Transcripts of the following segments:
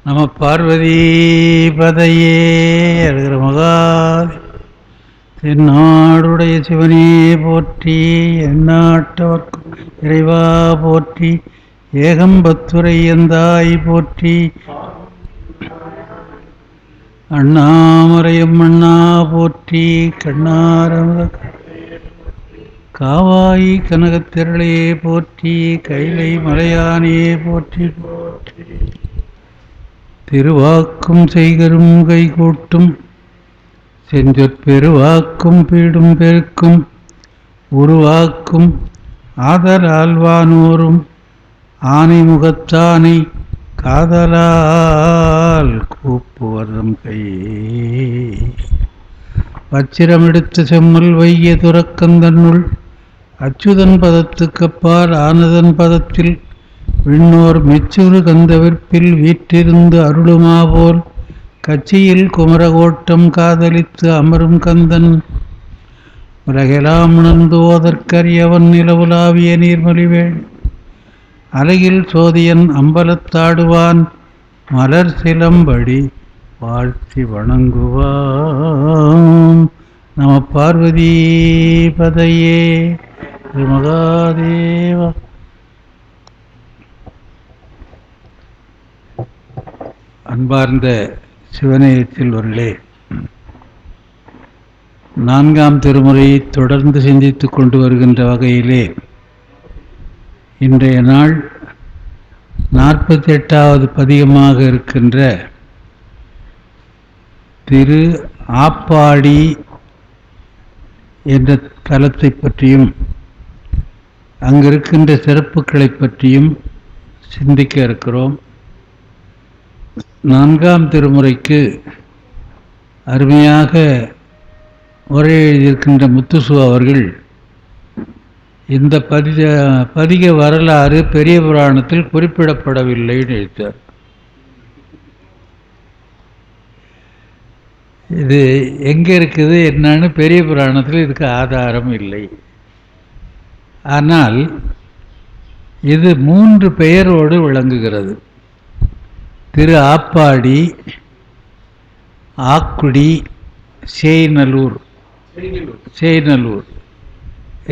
நம பார்வதி பதையே அருகிற மகாதி தென்னாடுடைய சிவனே போற்றி, எந்நாட்டவர்க்கும் இறைவா போற்றி, ஏகம்பத்துரை எந்தாய் போற்றி, அண்ணாமறையும் அண்ணா போற்றி, கண்ணாரமுத காவாய் கனகத்திரளே போற்றி, கைலை மலையானே போற்றி போற்றி. திருவாக்கும் செய்கரும் கைகூட்டும் செஞ்சொற்பெருவாக்கும் பீடும் பெருக்கும் உருவாக்கும் ஆதலால்வானோரும் ஆனை முகத்தானை காதலால் கூப்புவதும் கையே. வச்சிரமெடுத்த செம்மல் வைய துறக்கந்தன்னுள் அச்சுதன் பதத்துக்கப்பால் ஆனதன் பதத்தில் விண்ணோர் மெச்சுறு கந்தவிற்பில் வீற்றிருந்து அருளுமாபோல் கட்சியில் குமரகோட்டம் காதலித்து அமரும் கந்தன் உலகெலாம் உணர்ந்தோதற்கரியவன் நிலவுலாவிய நீர்மொழிவேள் அலையில் சோதியன் அம்பலத்தாடுவான் மலர் சிலம்படி வாழ்த்தி வணங்குவான். நம பார்வதி பதையே மகாதேவா. அன்பார்ந்த சிவநேயத்தில் ஒருளே, 4ஆம் திருமுறையை தொடர்ந்து சிந்தித்துக் கொண்டு வருகின்ற வகையிலே இன்றைய நாள் 48வது பதிகமாக இருக்கின்ற திரு ஆப்பாடி என்ற தலத்தை பற்றியும் அங்கிருக்கின்ற சிறப்புகளை பற்றியும் சிந்திக்க இருக்கிறோம். 4ஆம் திருமுறைக்கு அருமையாக உரை எழுதியிருக்கின்ற முத்துசு அவர்கள் இந்த பதிக வரலாறு பெரிய புராணத்தில் குறிப்பிடப்படவில்லைன்னு எழுத்தார். இது எங்கே இருக்குது என்னன்னு பெரிய புராணத்தில் இதுக்கு ஆதாரம் இல்லை. ஆனால் இது 3 பெயரோடு விளங்குகிறது. திரு ஆப்பாடி, ஆக்குடி, சேய்நல்லூர்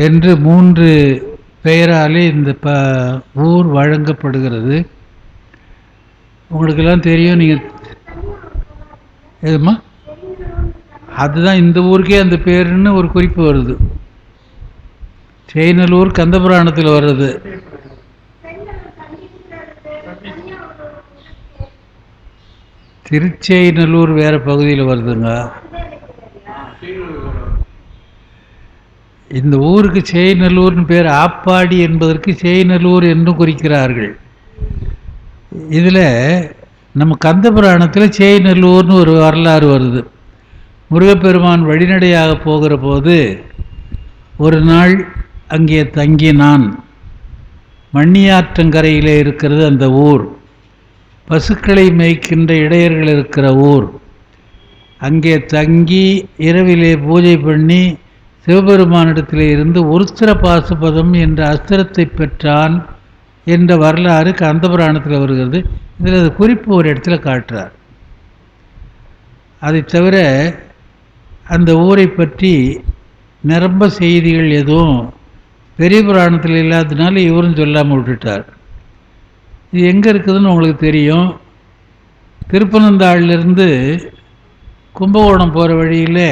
என்று 3 பெயராலே இந்த ஊர் வழங்கப்படுகிறது. உங்களுக்கெல்லாம் தெரியும். நீங்கள் எதுமா அதுதான் இந்த ஊருக்கே அந்த பேருன்னு ஒரு குறிப்பு வருது. சேய்நல்லூர் கந்தபுராணத்தில் வர்றது. திருச்செய்நல்லூர் வேறு பகுதியில் வருதுங்க. இந்த ஊருக்கு சேய்நல்லூர்னு பேர். ஆப்பாடி என்பதற்கு சேய்நல்லூர் என்றும் குறிக்கிறார்கள். இதில் நம்ம கந்தபுராணத்தில் சேய்நல்லூர்னு ஒரு வரலாறு வருது. முருகப்பெருமான் வழிநடையாக போகிற போது ஒரு நாள் அங்கே தங்கினான். மண்ணியாற்றங்கரையிலே இருக்கிறது அந்த ஊர். பசுக்களை மேய்க்கின்ற இடையர்கள் இருக்கிற ஊர். அங்கே தங்கி இரவிலே பூஜை பண்ணி சிவபெருமானிடத்திலே இருந்து உருத்திர பாசுபதம் என்ற அஸ்திரத்தை பெற்றான் என்ற வரலாறு கந்தபுராணத்தில் வருகிறது. இதில் அது குறிப்பு ஒரு இடத்துல காட்டுறார். அதை தவிர அந்த ஊரை பற்றி நிரம்ப செய்திகள் எதுவும் பெரிய புராணத்தில் இல்லாததுனால இவரும் சொல்லாமல் விட்டுட்டார். இது எங்கே இருக்குதுன்னு உங்களுக்கு தெரியும். திருப்பனந்தாளிலிருந்து கும்பகோணம் போகிற வழியில்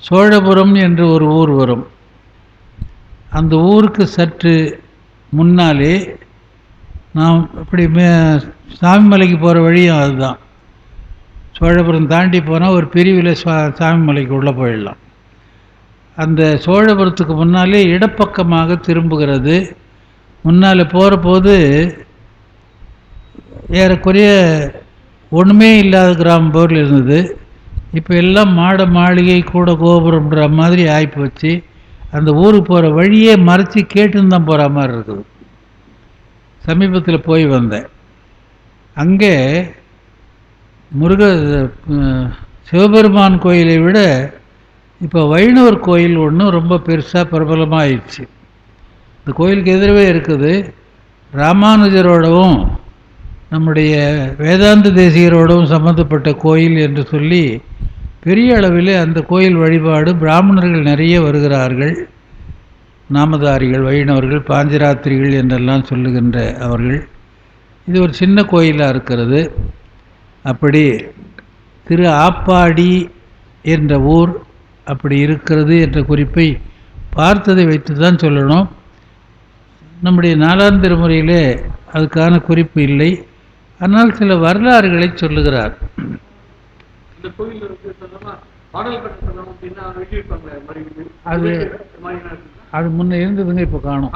சோழபுரம் என்று ஒரு ஊர் வரும். அந்த ஊருக்கு சற்று முன்னாலே நாம் இப்படி சாமிமலைக்கு போகிற வழியும் அதுதான். சோழபுரம் தாண்டி போனால் ஒரு பிரிவில் சாமிமலைக்கு உள்ளே போயிடலாம். அந்த சோழபுரத்துக்கு முன்னாலே இடப்பக்கமாக திரும்புகிறது. முன்னால் போகிற போது ஏறக்குறைய ஒன்றுமே இல்லாத கிராமம் போரில் இருந்தது. இப்போ எல்லாம் மாட மாளிகை கூட கோபுரம்ன்ற மாதிரி ஆகிப்போச்சு. அந்த ஊருக்கு போகிற வழியே மறைச்சி கேட்டுன்னு தான் போகிற மாதிரி இருக்குது. சமீபத்தில் போய் வந்தேன். அங்கே சிவபெருமான் கோயிலை விட இப்போ வைணவர் கோயில் ஒன்று ரொம்ப பெருசாக பிரபலமாக ஆயிடுச்சு. இந்த கோயிலுக்கு எதிரவே இருக்குது. ராமானுஜரோடவும் நம்முடைய வேதாந்த தேசிகரோடும் சம்பந்தப்பட்ட கோயில் என்று சொல்லி பெரிய அளவில் அந்த கோயில் வழிபாடு பிராமணர்கள் நிறைய வருகிறார்கள். நாமதாரிகள், வைணவர்கள், பாஞ்சராத்திரிகள் என்றெல்லாம் சொல்லுகின்ற அவர்கள். இது ஒரு சின்ன கோயிலாக இருக்கிறது. அப்படி திரு ஆப்பாடி என்ற ஊர் அப்படி இருக்கிறது என்ற குறிப்பை பார்த்ததை வைத்து தான் சொல்லணும். நம்முடைய 4ஆம் திருமுறையிலே அதுக்கான குறிப்பு இல்லை. ஆனால் சில வரலாறுகளை சொல்லுகிறார். அது அது முன்ன இருந்ததுங்க, இப்போ காணும்.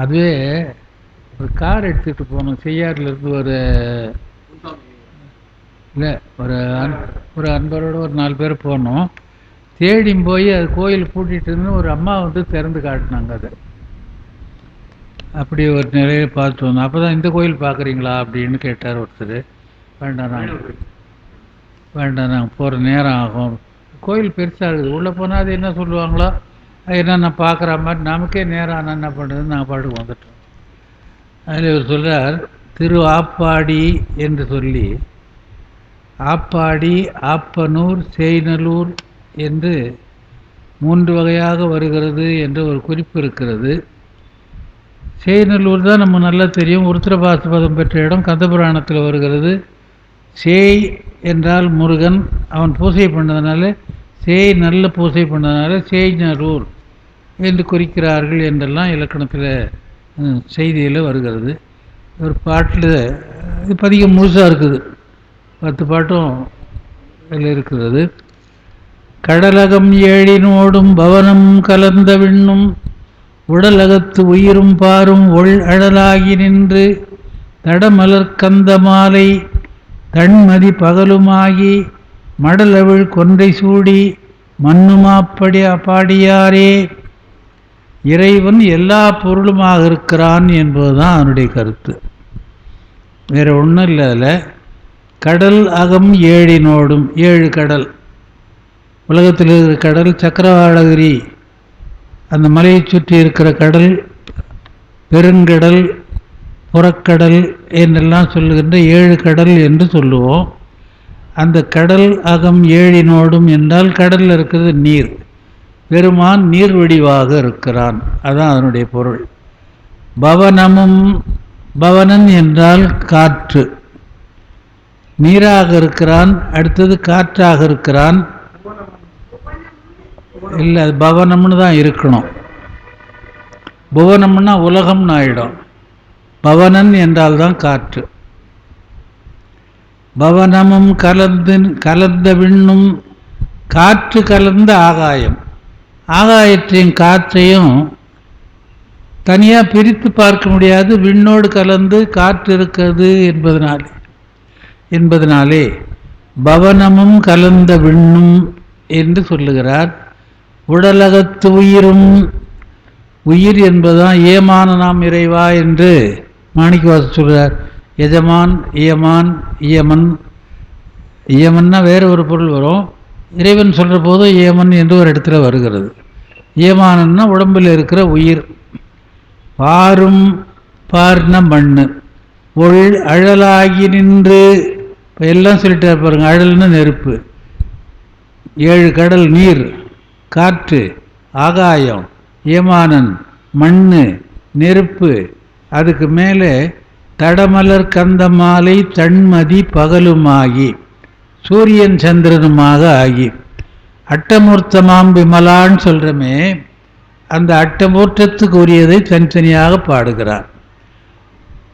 அதுவே ஒரு கார் எடுத்துகிட்டு போனோம். செய்யாறுலேருந்து ஒரு இல்லை ஒரு அன்பரோடு ஒரு 4 பேர் போனோம். தேடியும் போய் அது கோயில் பூட்டிகிட்டு இருந்து ஒரு அம்மா வந்து திறந்து காட்டினாங்க. அதை அப்படி ஒரு நிலையில் பார்த்து வந்தோம். அப்போ தான் இந்த கோயில் பார்க்குறீங்களா அப்படின்னு கேட்டார் ஒருத்தர். வேண்டாம் நாங்கள் போகிற நேரம் ஆகும், கோயில் பெருசாக இருக்குது, உள்ளே போனால் அது என்ன சொல்லுவாங்களோ அது என்ன நான் பார்க்குற மாதிரி நமக்கே நேரம் ஆனால் என்ன பண்ணுறதுன்னு நாங்கள் பாட்டுக்கு வந்துட்டோம். அதில் இவர் சொல்கிறார், திரு ஆப்பாடி என்று சொல்லி ஆப்பாடி, ஆப்பனூர், சேய்நல்லூர் என்று 3 வகையாக வருகிறது என்ற ஒரு குறிப்பு இருக்கிறது. சேய்நல்லூர் தான் நம்ம நல்லா தெரியும், உருத்திரபாசுபதம் பெற்ற இடம், கந்தபுராணத்தில் வருகிறது. சேய் என்றால் முருகன், அவன் பூசை பண்ணதுனால சேய் நல்ல பூசை பண்ணதுனால சேய்நல்லூர் என்று குறிக்கிறார்கள் என்றெல்லாம் இலக்கணத்தில் செய்தியில் வருகிறது. ஒரு பாட்டில் இது பதிகம் முழுசாக இருக்குது, 10 பாட்டும் இதில் இருக்கிறது. கடலகம் ஏழினோடும் பவனம் கலந்த விண்ணும் உடலகத்து உயிரும் பாரும் ஒள் அழலாகி நின்று தடமலர் கந்த மாலை தன்மதி பகலுமாகி மடலவிழ் கொன்றை சூடி மண்ணுமாப்படி பாடியாரே. இறைவன் எல்லா பொருளுமாக இருக்கிறான் என்பதுதான் அவனுடைய கருத்து, வேறு ஒன்றும் இல்லை. அதில் கடல் அகம் ஏழினோடும், 7 கடல், உலகத்தில் இருக்கிற கடல், சக்கரவாளகிரி அந்த மலையை சுற்றி இருக்கிற கடல், பெருங்கடல், புறக்கடல் என்றெல்லாம் சொல்லுகின்ற 7 கடல் என்று சொல்லுவோம். அந்த கடல் அகம் ஏழினோடும் என்றால் கடலில் இருக்கிறது நீர், பெருமான் நீர் வடிவாக இருக்கிறான், அதுதான் அதனுடைய பொருள். பவனமும், பவனன் என்றால் காற்று, நீராக இருக்கிறான். அடுத்தது காற்றாக இருக்கிறான். இல்லை, அது பவனம்னு தான் இருக்கணும். புவனம்னா உலகம்னு ஆயிடும். பவனன் என்றால் தான் காற்று. பவனமும் கலந்த விண்ணும், காற்று கலந்த ஆகாயம். ஆகாயத்தையும் காற்றையும் தனியாக பிரித்து பார்க்க முடியாது, விண்ணோடு கலந்து காற்று இருக்கிறது என்பதனாலே பவனமும் கலந்த விண்ணும் என்று சொல்லுகிறார். உடலகத்து உயிரும், உயிர் என்பதுதான் ஏமான நாம் இறைவா என்று மாணிக்கவாசர் சொல்கிறார். எஜமான், இயமான், இயமன். இயமன்னா வேறு ஒரு பொருள் வரும், இறைவன் சொல்கிற போது ஏமன் என்று ஒரு இடத்துல வருகிறது. ஏமானன்னா உடம்பில் இருக்கிற உயிர். பாரும், பார்ன மண்ணு, ஒள் அழலாகி நின்று, இப்போ எல்லாம் சொல்லிட்டு பாருங்க. அழல்னு நெருப்பு, 7 கடல், நீர், காற்று, ஆகாயம், ஏமானன், மண்ணு, நெருப்பு, அதுக்கு மேலே தடமலர் கந்த மாலை தன்மதி பகலுமாகி சூரியன் சந்திரனுமாக ஆகி அட்டமூர்த்தமாம் விமலான்னு சொல்கிறமே, அந்த அட்டமூர்த்தத்துக்கு உரியதை தனித்தனியாக பாடுகிறார்.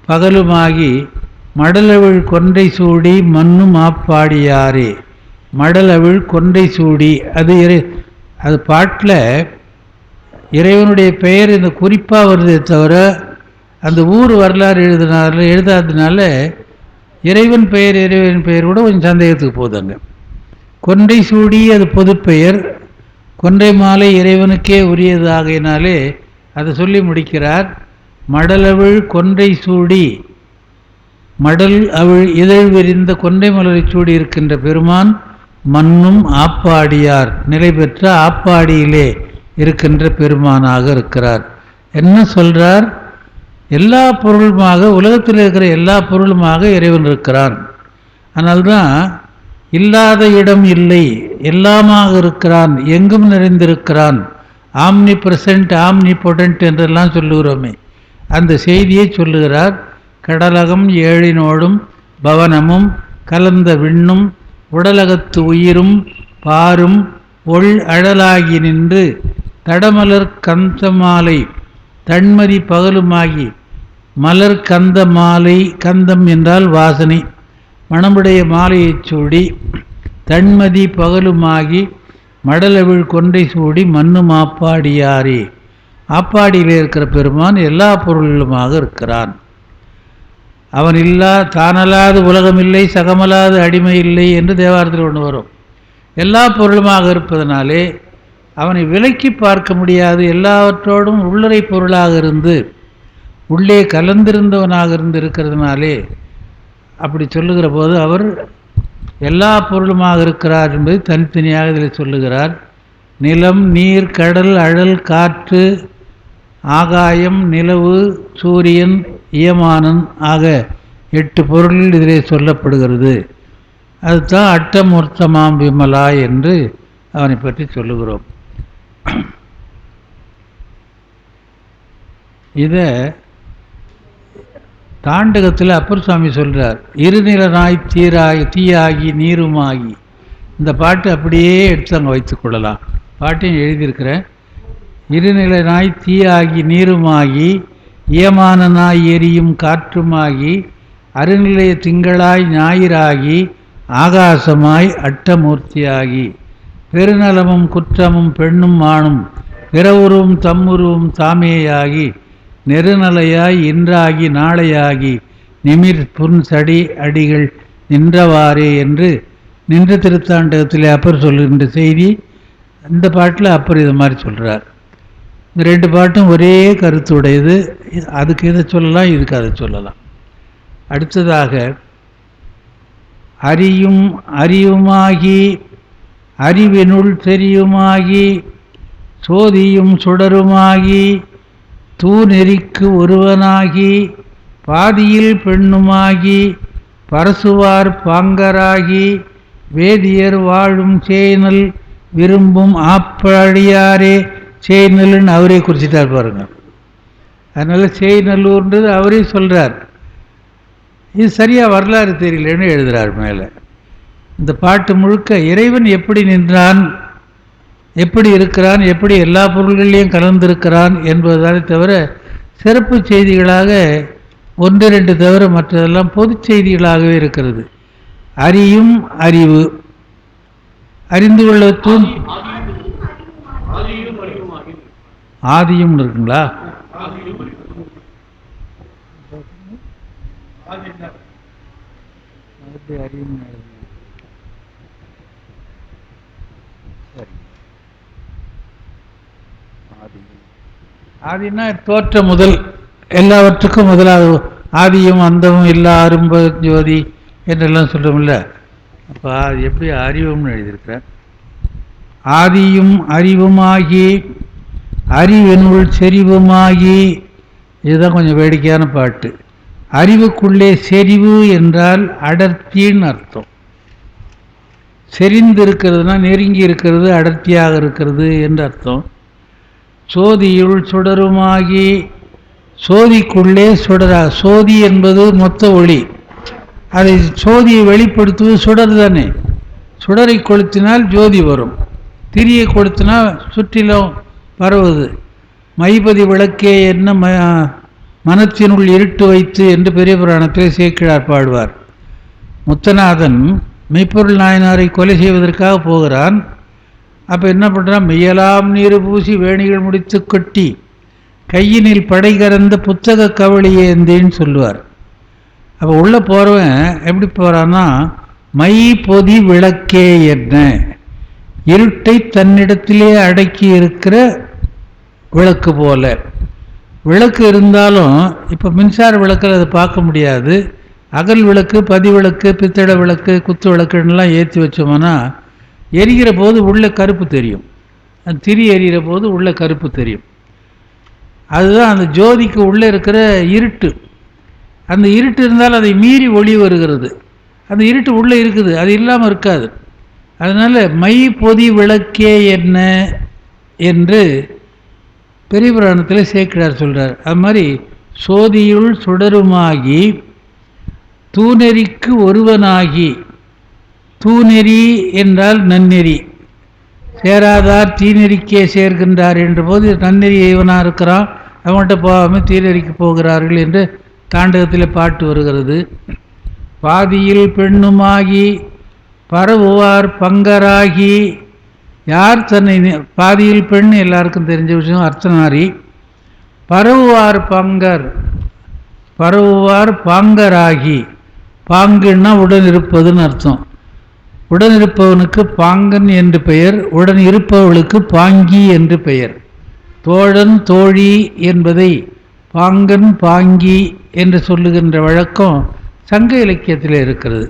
பகலுமாகி மடலவிழ் கொன்றை சூடி மண்ணும் ஆப்பாடியாரே. மடலவிழ் கொன்றை சூடி, அது பாட்டில் இறைவனுடைய பெயர் இந்த குறிப்பாக வருதே தவிர அந்த ஊர் வரலாறு எழுதாததுனால இறைவன் பெயர் கூட கொஞ்சம் சந்தேகத்துக்கு போகுதுங்க. கொன்றை சூடி அது பொதுப்பெயர், கொன்றை மாலை இறைவனுக்கே உரியதாகினாலே அதை சொல்லி முடிக்கிறார். மடலவிழ் கொன்றை சூடி, மடல் அவிழ் இதழ் விரிந்த கொன்றை மலரை சூடி இருக்கின்ற பெருமான் மண்ணும் ஆப்பாடியார், நிலை பெற்ற ஆப்பாடியிலே இருக்கின்ற பெருமானாக இருக்கிறார். என்ன சொல்றார்? எல்லா பொருளுமாக, உலகத்தில் இருக்கிற எல்லா பொருளுமாக இறைவன் இருக்கிறான். அதனால்தான் இல்லாத இடம் இல்லை, எல்லாமாக இருக்கிறான், எங்கும் நிறைந்திருக்கிறான், ஆம்னி பிரசன்ட் ஆம்னி பொடன்ட் என்றெல்லாம் சொல்லுகிறோமே, அந்த செய்தியை சொல்லுகிறார். கடலகம் ஏழினோடும் பவனமும் கலந்த விண்ணும் உடலகத்து உயிரும் பாரும் ஒள் அழலாகி நின்று தடமலர் கந்தமாலை தன்மதி பகலுமாகி மலர் கந்த மாலை, கந்தம் என்றால் வாசனை, மணமுடைய மாலையைச் சூடி தன்மதி பகலுமாகி மடலவிழ் கொன்றை சூடி மண்ணு மாப்பாடியாரே. ஆப்பாடியில் இருக்கிற பெருமான் எல்லா பொருளிலுமாக இருக்கிறான். அவன் இல்லா தானல்லாத உலகமில்லை, சகமல்லாத அடிமை இல்லை என்று தேவாரத்தில் ஒன்று வரும். எல்லா பொருளுமாக இருப்பதனாலே அவனை விலக்கி பார்க்க முடியாது. எல்லாவற்றோடும் உள்ளறை பொருளாக இருந்து உள்ளே கலந்திருந்தவனாக இருந்து இருக்கிறதுனாலே அப்படி சொல்லுகிற போது அவர் எல்லா பொருளுமாக இருக்கிறார் என்பதை தனித்தனியாக இதில் சொல்லுகிறார். நிலம், நீர், கடல், அழல், காற்று, ஆகாயம், நிலவு, சூரியன், இயமானன் ஆக 8 பொருளில் இதிலே சொல்லப்படுகிறது. அதுதான் அட்டமூர்த்தமாம் விமலா என்று அவனை பற்றி சொல்லுகிறோம். இதை தாண்டகத்தில் அப்பர் சுவாமி சொல்கிறார். இருநிலனாய் தீயாகி நீருமாகி. இந்த பாட்டு அப்படியே எடுத்து அங்கே வைத்துக்கொள்ளலாம். பாட்டையும் எழுதியிருக்கிறேன். இருநிலனாய் தீயாகி நீருமாகி இயமானனாய் எரியும் காற்றுமாகி அருநிலைய திங்களாய் ஞாயிறாகி ஆகாசமாய் அட்டமூர்த்தியாகி பெருநலமும் குற்றமும் பெண்ணும் ஆணும் பிறவுருவும் தம்முருவும் தாமேயாகி நெருநலையாய் இன்றாகி நாளையாகி நிமிர் புன்சடி அடிகள் நின்றவாறே என்று நின்ற திருத்தாண்டகத்தில் அப்பர் சொல்லுகின்ற செய்தி இந்த பாட்டில் அப்பர் இது மாதிரி சொல்கிறார். இந்த 2 பாட்டும் ஒரே கருத்துடையது. அதுக்கு இதை சொல்லலாம், இதுக்கு அதை சொல்லலாம். அடுத்ததாக அறியும் அறிவுமாகி அறிவினுள் தெரியுமாகி சோதியும் சுடருமாகி தூநெறிக்கு ஒருவனாகி பாதியில் பெண்ணுமாகி பரசுவார் பாங்கராகி வேதியர் வாழும் சேனல் விரும்பும் ஆப்படியாரே. சேனல்னு அவரே குறிச்சிட்டார் பாருங்க. அதனால் சேநல்லூர்ன்றது அவரே சொல்கிறார். இது சரியாக வரலாறு தெரியலன்னு எழுதுகிறார் மேலே. இந்த பாட்டு முழுக்க இறைவன் எப்படி நின்றான், எப்படி இருக்கிறான், எப்படி எல்லா பொருள்களையும் கலந்திருக்கிறான் என்பதுதானே தவிர சிறப்பு செய்திகளாக 1-2 தவிர மற்றதெல்லாம் பொது செய்திகளாகவே இருக்கிறது. அறியும் அறிவு, அறிந்து கொள்ள ஆதியும் இருக்குங்களா? ஆதினா தோற்ற முதல், எல்லாவற்றுக்கும் முதலாக ஆதியும் அந்தமும் இல்லா அரும்ப ஜோதி என்றெல்லாம் சொல்கிறோம்ல. அப்போ அது எப்படி அறிவும்னு எழுதியிருக்கிறேன். ஆதியும் அறிவுமாகி அறிவெனுள் செறிவுமாகி. இதுதான் கொஞ்சம் வேடிக்கையான பாட்டு. அறிவுக்குள்ளே செறிவு என்றால் அடர்த்தின்னு அர்த்தம். செறிந்து இருக்கிறதுனா நெருங்கி இருக்கிறது, அடர்த்தியாக இருக்கிறது என்று அர்த்தம். சோதியுள் சுடருமாகி, சோதிக்குள்ளே சுடரா. சோதி என்பது மொத்த ஒளி. அதை சோதியை வெளிப்படுத்துவது சுடர் தானே. சுடரை கொளுத்தினால் ஜோதி வரும், திரியை கொளுத்தினால் சுற்றிலும் பரவுது. மைபதி விளக்கே என்ன மனத்தினுள் இருட்டு வைத்து என்று பெரிய புராணத்தில் சேக்கிழார் பாடுவார். முத்தநாதன் மெய்ப்பொருள் நாயனாரை கொலை செய்வதற்காக போகிறான். அப்போ என்ன பண்ணுறான்? மெய்யலாம் நீர் பூசி வேணிகள் முடித்து கொட்டி கையினில் படை கறந்த புத்தக கவளியே எந்தேன்னு சொல்லுவார். அப்போ உள்ளே போகிறவன் எப்படி போகிறான்னா, மை பொதி விளக்கே என்ன, இருட்டை தன்னிடத்திலே அடக்கி இருக்கிற விளக்கு போல. விளக்கு இருந்தாலும் இப்போ மின்சார விளக்கில் அதை பார்க்க முடியாது. அகல் விளக்கு, பதி விளக்கு, பித்தளை விளக்கு, குத்து விளக்குன்னெலாம் ஏற்றி வச்சோம்னா எரிகிற போது உள்ள கருப்பு தெரியும். திரி எரிகிற போது உள்ள கருப்பு தெரியும். அதுதான் அந்த ஜோதிக்கு உள்ளே இருக்கிற இருட்டு. அந்த இருட்டு இருந்தால் அதை மீறி ஒளி வருகிறது. அந்த இருட்டு உள்ளே இருக்குது, அது இல்லாமல் இருக்காது. அதனால் மை பொதி விளக்கே என்ன என்று பெரிய புராணத்தில் சேக்கிழார் சொல்கிறார். அது மாதிரி சோதியுள் சுடருமாகி தூநெறிக்கு ஒருவனாகி, தூநெறி என்றால் நன்னெறி, சேராதார் தீநெறிக்கே சேர்கின்றார் என்ற போது நன்னெறி இவனாக இருக்கிறான், அவங்கள்ட்ட போகாமல் தீநெறிக்கு போகிறார்கள் என்று தாண்டகத்தில் பாட்டு வருகிறது. பாதியில் பெண்ணுமாகி பரவுவார் பங்கராகி, யார் தன்னை பாதியில் பெண் எல்லாருக்கும் தெரிஞ்ச விஷயம், அர்த்தநாரி. பரவுவார் பங்கர், பரவுவார் பாங்கராகி, பாங்குன்னா உடன் இருப்பதுன்னு அர்த்தம். உடன் இருப்பவனுக்கு பாங்கன் என்று பெயர், உடன் இருப்பவர்களுக்கு பாங்கி என்று பெயர். தோழன் தோழி என்பதை பாங்கன் பாங்கி என்று சொல்லுகின்ற வழக்கம் சங்க இலக்கியத்தில் இருக்கிறது.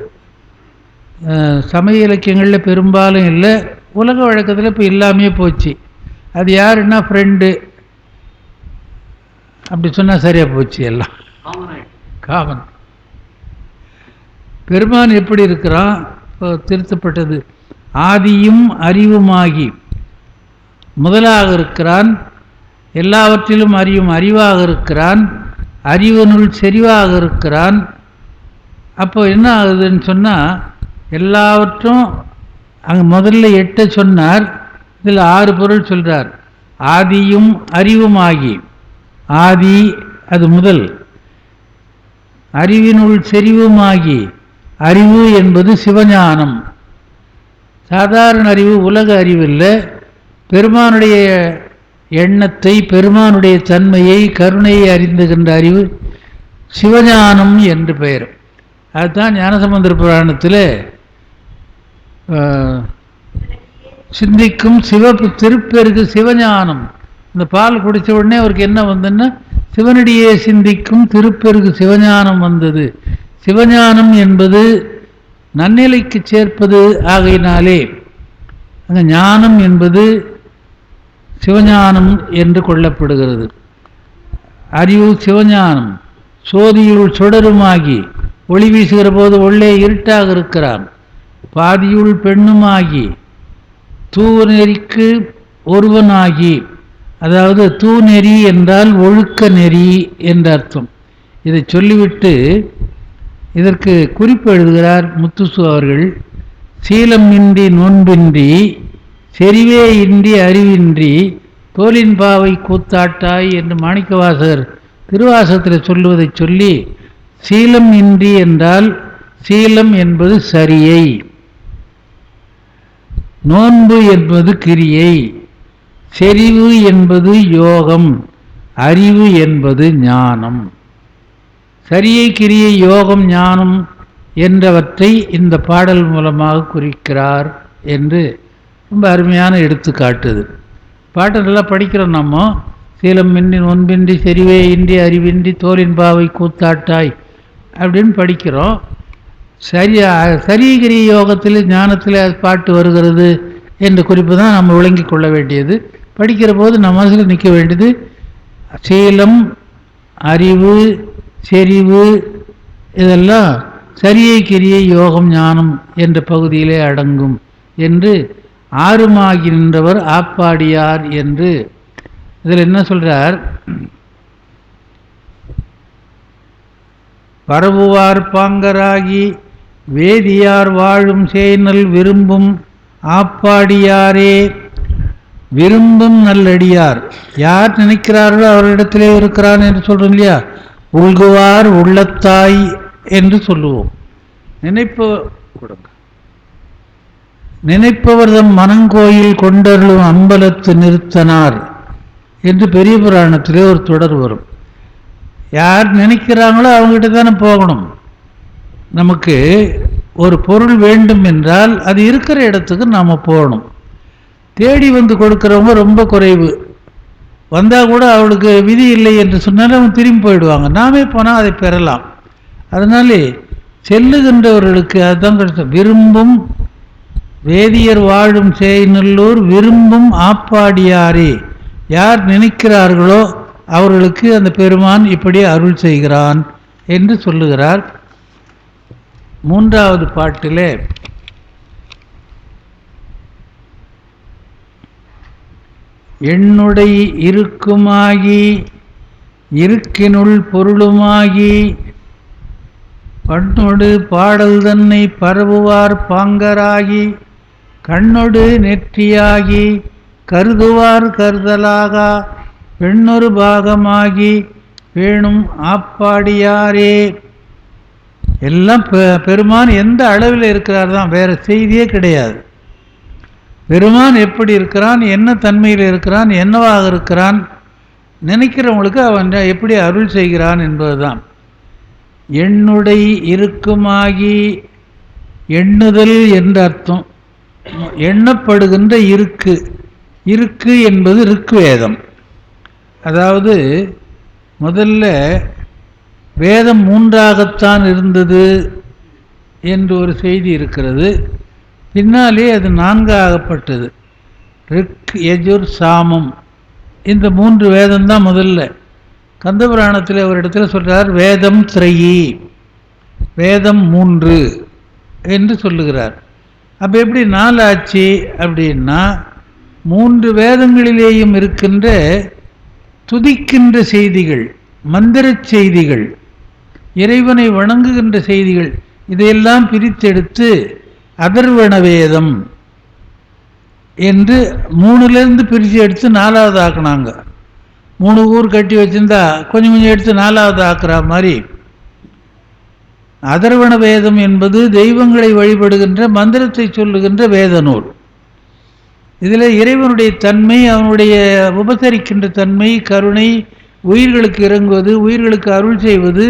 சமய இலக்கியங்களில் பெரும்பாலும் இல்லை, உலக வழக்கத்தில் இப்போ இல்லாமையே போச்சு. அது யாருன்னா ஃப்ரெண்டு அப்படி சொன்னால் சரியாக போச்சு, எல்லாம் காமன். பெருமான் எப்படி இருக்கிறான், இப்போ திருத்தப்பட்டது. ஆதியும் அறிவுமாகி, முதலாக இருக்கிறான், எல்லாவற்றிலும் அறியும் அறிவாக இருக்கிறான், அறிவனுள் செறிவாக இருக்கிறான். அப்போ என்ன ஆகுதுன்னு சொன்னால், எல்லாவற்றும் அங்கே முதல்ல 8 சொன்னார், இதில் 6 பொருள் சொல்கிறார். ஆதியும் அறிவுமாகி, ஆதி அது முதல், அறிவினுள் செறிவுமாகி, அறிவு என்பது சிவஞானம். சாதாரண அறிவு உலக அறிவு இல்லை, பெருமானுடைய எண்ணத்தை, பெருமானுடைய தன்மையை, கருணையை அறிந்துகின்ற அறிவு சிவஞானம் என்று பெயர். அதுதான் ஞானசம்பந்தர் புராணத்தில் சிந்திக்கும் திருப்பெருக்கு சிவஞானம். இந்த பால் குடித்த உடனே அவருக்கு என்ன வந்ததுன்னா, சிவனடியே சிந்திக்கும் திருப்பெருக்கு சிவஞானம் வந்தது. சிவஞானம் என்பது நன்னிலைக்கு சேர்ப்பது ஆகையினாலே அந்த ஞானம் என்பது சிவஞானம் என்று கொள்ளப்படுகிறது. அறிவு சிவஞானம். சோதியுள் சுடருமாகி, ஒளி வீசுகிற போது உள்ளே இருட்டாக இருக்கிறான். பாதியுள் பெண்ணுமாகி, தூநெறிக்கு ஒருவனாகி, அதாவது தூநெறி என்றால் ஒழுக்க நெறி என்ற அர்த்தம். இதை சொல்லிவிட்டு இதற்கு குறிப்பு எழுதுகிறார் முத்துசு அவர்கள். சீலம் இன்றி நோன்பின்றி, செறிவே இன்றி அறிவின்றி, தோலின் பாவை கூத்தாட்டாய் என்று மாணிக்கவாசகர் திருவாசகத்தில் சொல்லுவதை சொல்லி, சீலம் இன்றி என்றால் சீலம் என்பது சரியை, நோன்பு என்பது கிரியை, செறிவு என்பது யோகம், அறிவு என்பது ஞானம். சரியை கிரியை யோகம் ஞானம் என்றவற்றை இந்த பாடல் மூலமாக குறிக்கிறார் என்று ரொம்ப அருமையான எடுத்துக்காட்டுது. பாட்டை நல்லா படிக்கிறோம் நம்ம. சீலம் இன்றி நோன்பின்றி, செறிவே இன்றி அறிவின்றி, தோலின் பாவை கூத்தாட்டாய் அப்படின்னு படிக்கிறோம். சரீகிரி யோகத்தில் ஞானத்தில் பாட்டு வருகிறது என்ற குறிப்பு தான் நம்ம விளங்கி கொள்ள வேண்டியது. படிக்கிற போது நம்ம மனசில் நிற்க வேண்டியது சீலம், அறிவு, செறிவு, இதெல்லாம் சரியை கிரியை யோகம் ஞானம் என்ற பகுதியிலே அடங்கும் என்று ஆறுமாகி நின்றவர் ஆப்பாடியார் என்று. இதில் என்ன சொல்றார், பரவுவார் பாங்கராகி வேதியார் வாழும் சேனல் விரும்பும் ஆப்பாடியாரே. விரும்பும் நல்லடியார், யார் நினைக்கிறார்களோ அவரிடத்திலே இருக்கிறான் என்று சொல்றோம் இல்லையா. உள்குவார் உள்ளத்தாய் என்று சொல்லுவோம். நினைப்பவர் தம் மனங்கோயில் கொண்டருளும் அம்பலத்து நிறுத்தனார் என்று பெரிய புராணத்திலே ஒரு தொடர் வரும். யார் நினைக்கிறாங்களோ அவங்ககிட்ட தானே போகணும். நமக்கு ஒரு பொருள் வேண்டும் என்றால் அது இருக்கிற இடத்துக்கு நாம் போகணும். தேடி வந்து கொடுக்குறவங்க ரொம்ப குறைவு. வந்தால் கூட அவளுக்கு விதி இல்லை என்று சொன்னாலும் அவங்க திரும்பி போயிடுவாங்க. நாமே போனால் அதை பெறலாம். அதனாலே செல்லுகின்றவர்களுக்கு அதுதான் கிடைச்ச. விரும்பும் வேதியர் வாழும் சேய்நல்லூர் விரும்பும் ஆப்பாடியாரே. யார் நினைக்கிறார்களோ அவர்களுக்கு அந்த பெருமான் இப்படி அருள் செய்கிறான் என்று சொல்லுகிறார். மூன்றாவது பாட்டிலே எண்ணுடை இருக்குமாகி இருக்கினுள் பொருளுமாகி பண்ணொடு பாடல் தன்னை பரவுவார் பாங்கராகி கண்ணொடு நெற்றியாகி கருதுவார் கருதலாகா பெண்ணொரு பாகமாகி வேணும் ஆப்பாடியாரே. எல்லாம் பெருமான் எந்த அளவில் இருக்கிறார் தான், வேறு செய்தியே கிடையாது. பெருமான் எப்படி இருக்கிறான், என்ன தன்மையில் இருக்கிறான், என்னவாக இருக்கிறான், நினைக்கிறவங்களுக்கு அவன் எப்படி அருள் செய்கிறான் என்பதுதான். எண்ணுடை இருக்குமாகி, எண்ணுதல் என்ற அர்த்தம். எண்ணப்படுகின்ற இருக்கு, இருக்கு என்பது ரிக்வேதம். அதாவது முதல்ல வேதம் மூன்றாகத்தான் இருந்தது என்று ஒரு செய்தி இருக்கிறது. பின்னாலே அது நான்காகப்பட்டது. ரிக், யஜுர், சாமம், இந்த மூன்று வேதம்தான் முதல்ல. கந்தபுராணத்தில் ஒரு இடத்துல சொல்கிறார், வேதம் திரையி, வேதம் மூன்று என்று சொல்லுகிறார். அப்போ எப்படி நாலு ஆச்சு அப்படின்னா, மூன்று வேதங்களிலேயும் இருக்கின்ற துதிக்கின்ற செய்திகள், மந்திர செய்திகள், இறைவனை வணங்குகின்ற செய்திகள், இதையெல்லாம் பிரித்தெடுத்து அதர்வண வேதம் என்று மூணுலேருந்து பிரித்து எடுத்து நாலாவது ஆக்குனாங்க. 3 ஊர் கட்டி வச்சிருந்தா கொஞ்சம் கொஞ்சம் எடுத்து நாலாவது ஆக்குற மாதிரி அதர்வண வேதம் என்பது தெய்வங்களை வழிபடுகின்ற மந்திரத்தை சொல்லுகின்ற வேத நூல். இதில் இறைவனுடைய தன்மை, அவனுடைய உபசரிக்கின்ற தன்மை, கருணை, உயிர்களுக்கு இறங்குவது, உயிர்களுக்கு அருள் செய்வது,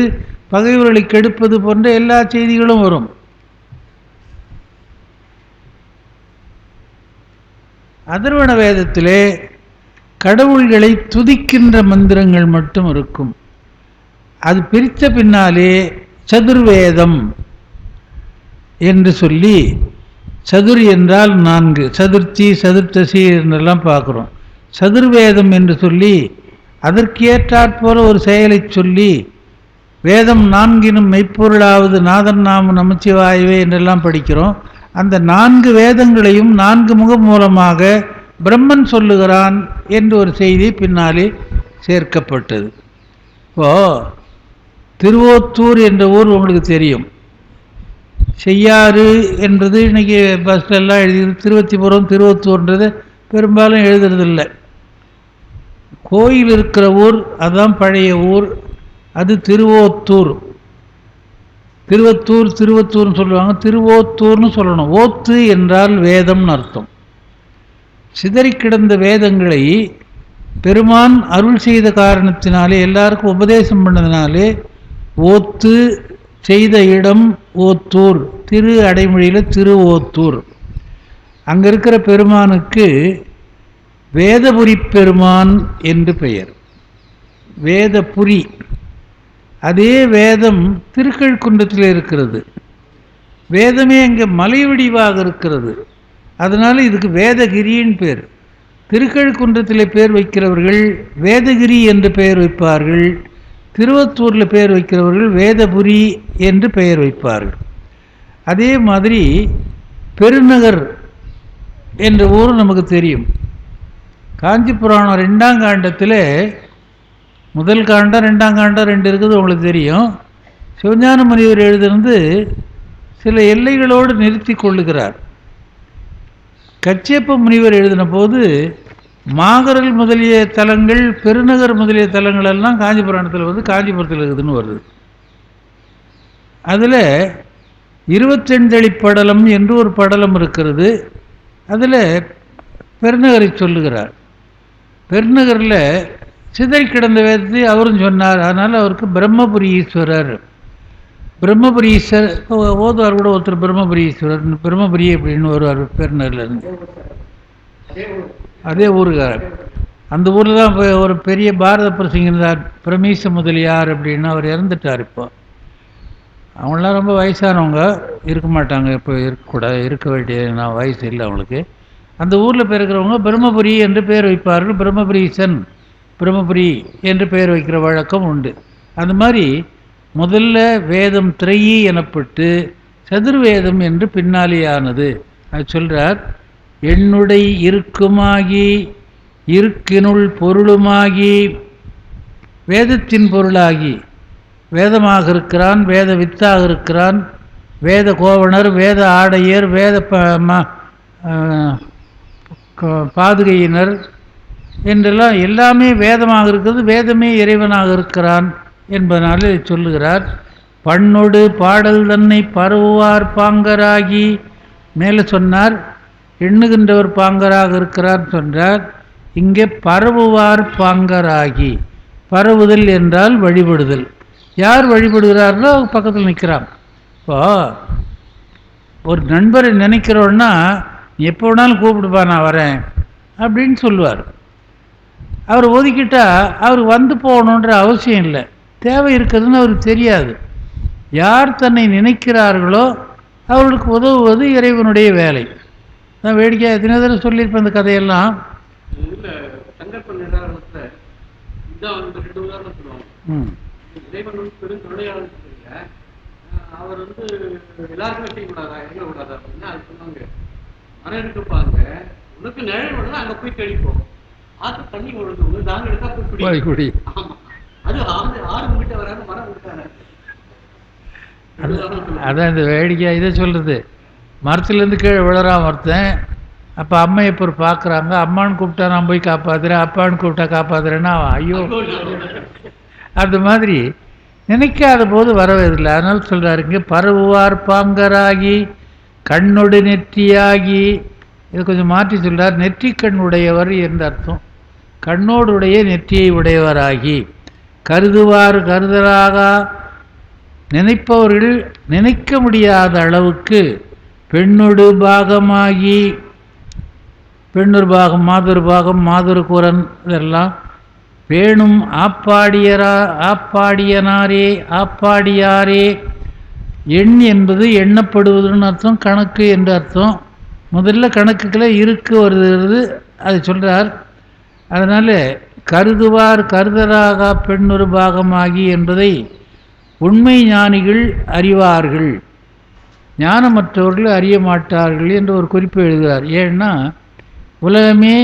பகைவர்களை கெடுப்பது போன்ற எல்லா செய்திகளும் வரும். அதர்வண வேதத்திலே கடவுள்களை துதிக்கின்ற மந்திரங்கள் மட்டும் இருக்கும். அது பிரித்த பின்னாலே சதுர்வேதம் என்று சொல்லி, சதுர் என்றால் 4, சதுர்த்தி, சதுர்த்தசி என்றெல்லாம் பார்க்குறோம். சதுர்வேதம் என்று சொல்லி அதற்கு ஏற்றாற்போல ஒரு செயலை சொல்லி, வேதம் 4 மெய்ப்பொருளாவது நாதன் நாம நமச்சிவாயவே என்றெல்லாம் படிக்கிறோம். அந்த 4 வேதங்களையும் 4 முகம் மூலமாக பிரம்மன் சொல்லுகிறான் என்று ஒரு செய்தி பின்னாலே சேர்க்கப்பட்டது. இப்போது திருவோத்தூர் என்ற ஊர் உங்களுக்கு தெரியும். செய்யாறு என்பது இன்றைக்கி பஸ்லெல்லாம் எழுதி, திருவத்திபுரம், திருவத்தூர்ன்றது பெரும்பாலும் எழுதுறதில்லை. கோயில் இருக்கிற ஊர் அதுதான் பழைய ஊர், அது திருவோத்தூர். திருவத்தூர் திருவத்தூர்னு சொல்லுவாங்க, திருவோத்தூர்னு சொல்லணும். ஓத்து என்றால் வேதம்னு அர்த்தம். சிதறி கிடந்த வேதங்களை பெருமான் அருள் செய்த காரணத்தினாலே, எல்லாருக்கும் உபதேசம் பண்ணதுனாலே ஓத்து செய்த இடம் ஓத்தூர், திரு அடைமொழியில் திருவோத்தூர். அங்கே இருக்கிற பெருமானுக்கு வேதபுரி பெருமான் என்று பெயர். வேதபுரி, அதே வேதம் திருக்கழுக்குன்றத்தில் இருக்கிறது. வேதமே அங்கே மலை வடிவாக இருக்கிறது. அதனால் இதுக்கு வேதகிரின்னு பேர். திருக்கழுக்குன்றத்தில் பேர் வைக்கிறவர்கள் வேதகிரி என்று பெயர் வைப்பார்கள். திருவத்தூரில் பெயர் வைக்கிறவர்கள் வேதபுரி என்று பெயர் வைப்பார்கள். அதே மாதிரி பெருநகர் என்ற ஊர் நமக்கு தெரியும். காஞ்சி புராணம் 2ஆம் காண்டத்தில் முதல் காண்டம் 2ஆம் காண்டம் 2 இருக்குது, உங்களுக்கு தெரியும். சிவஞான முனிவர் எழுதிருந்து சில எல்லைகளோடு நிறுத்தி கொள்ளுகிறார். கச்சியப்ப முனிவர் எழுதின போது மாகரல் முதலிய தலங்கள், பெருநகர் முதலிய தலங்கள் எல்லாம் காஞ்சி புராணத்தில் வந்து காஞ்சிபுரத்தில் இருக்குதுன்னு வருது. அதில் 22 படலம் என்று ஒரு படலம் இருக்கிறது. அதில் பெருநகரை சொல்லுகிறார். பெருநகரில் சிதறி கிடந்த வேதத்தை அவரும் சொன்னார். அதனால் அவருக்கு பிரம்மபுரி ஈஸ்வரர், பிரம்மபுரி ஈஸ்வரர் ஓதுவார் கூட ஒருத்தர் பிரம்மபுரி ஈஸ்வரர், பிரம்மபுரி அப்படின்னு வருவார் பெருநகரில் இருந்து. அதே ஊருக்காரர். அந்த ஊரில் தான் ஒரு பெரிய பாரத பிரசிங் இருந்தார், பிரமீச முதலியார் அப்படின்னு. அவர் இறந்துட்டார். இப்போ அவங்களாம் ரொம்ப வயசானவங்க, இருக்க மாட்டாங்க, இப்போ இருக்கக்கூடாது, இருக்க வேண்டிய நான் வயசு இல்லை அவங்களுக்கு. அந்த ஊரில் பிறக்கிறவங்க பிரம்மபுரி என்று பேர் வைப்பார்கள். பிரம்மபுரீசன் பிரம்மபுரி என்று பெயர் வைக்கிற வழக்கம் உண்டு. அந்த மாதிரி முதல்ல வேதம் திரையி எனப்பட்டு சதுர்வேதம் என்று பின்னாலேயானது. அது சொல்கிறார், என்னுடைய இருக்குமாகி இருக்கினுள் பொருளுமாகி வேதத்தின் பொருளாகி வேதமாக இருக்கிறான், வேத வித்தாக இருக்கிறான், வேத கோவணர், வேத ஆடையர், வேத பாதுகையினர் என்றெல்லாம் எல்லாமே வேதமாக இருக்கிறது, வேதமே இறைவனாக இருக்கிறான் என்பதனால சொல்லுகிறார். பண்ணொடு பாடல் தன்னை பரவுவார் பாங்கராகி, மேலே சொன்னார் எண்ணுகின்றவர் பாங்கராக இருக்கிறார் சொன்னார். இங்கே பரவுவார் பாங்கராகி, பரவுதல் என்றால் வழிபடுதல். யார் வழிபடுகிறார்களோ பக்கத்தில் நிற்கிறான். இப்போ ஒரு நண்பரை நினைக்கிறோன்னா எப்போ வேணாலும் கூப்பிடுப்பா நான் வரேன் அப்படின்னு சொல்லுவார். அவர் ஒதுக்கிட்டால் அவர் வந்து போகணுன்ற அவசியம் இல்லை, தேவை இருக்குதுன்னு அவருக்கு தெரியாது. யார் தன்னை நினைக்கிறார்களோ அவர்களுக்கு உதவுவது இறைவனுடைய வேலை. நான் வேடிக்கையாக எத்தனை தடவை சொல்லியிருப்பேன் இந்த கதையெல்லாம். அவர் எல்லாருக்குமே செய்யக்கூடாதா, எங்க கூடாதா அப்படின்னா அது சொன்னாங்க, மரம் இருக்குப்பாங்க, உனக்கு நிழல் விடல அங்கே போய் தெளிப்போம், ஆற்று தண்ணி ஒழுங்கு தாங்க எடுத்தா போய் குடி. ஆமா, அது ஆறு உங்ககிட்ட வராங்க, மரம் கொடுத்தாங்க. அதான் இந்த வேடிக்கையாக இதை சொல்கிறது. மரத்துலேருந்து கீழே விழறான் ஒருத்தன். அப்போ அம்மையப்பர் பார்க்குறாங்க, அம்மான்னு கூப்பிட்டா நான் போய் காப்பாற்றுறேன், அப்பான்னு கூப்பிட்டா காப்பாற்றுறேன்னா ஐயோ. அந்த மாதிரி நினைக்காத போது வரவதில்லை. அதனால் சொல்கிறாருங்க, பரவுவார் பாங்கராகி கண்ணொடு நெற்றியாகி. இதை கொஞ்சம் மாற்றி சொல்கிறார், நெற்றி கண் உடையவர் என்ற அர்த்தம். கண்ணோடுடைய நெற்றியை உடையவராகி, கருதுவார் கருதலாக நினைப்பவர்கள் நினைக்க முடியாத அளவுக்கு பெண்ணொடு பாகமாகி, பெண்ணொரு பாகம், மாதொரு பாகம், மாதொரு கூரன், இதெல்லாம் வேணும் ஆப்பாடியனாரே ஆப்பாடியாரே. எண் என்பது எண்ணப்படுவதுன்னு அர்த்தம், கணக்கு என்று அர்த்தம். முதல்ல கணக்குகளை இருக்கு வருகிறது, அது சொல்கிறார். அதனால் கருதுவார் கருதலாக பெண்ணொரு பாகமாகி என்பதை உண்மை ஞானிகள் அறிவார்கள், ஞானமற்றவர்கள் அறிய மாட்டார்கள் என்று ஒரு குறிப்பு எழுதுகிறார். ஏன்னா உலகமே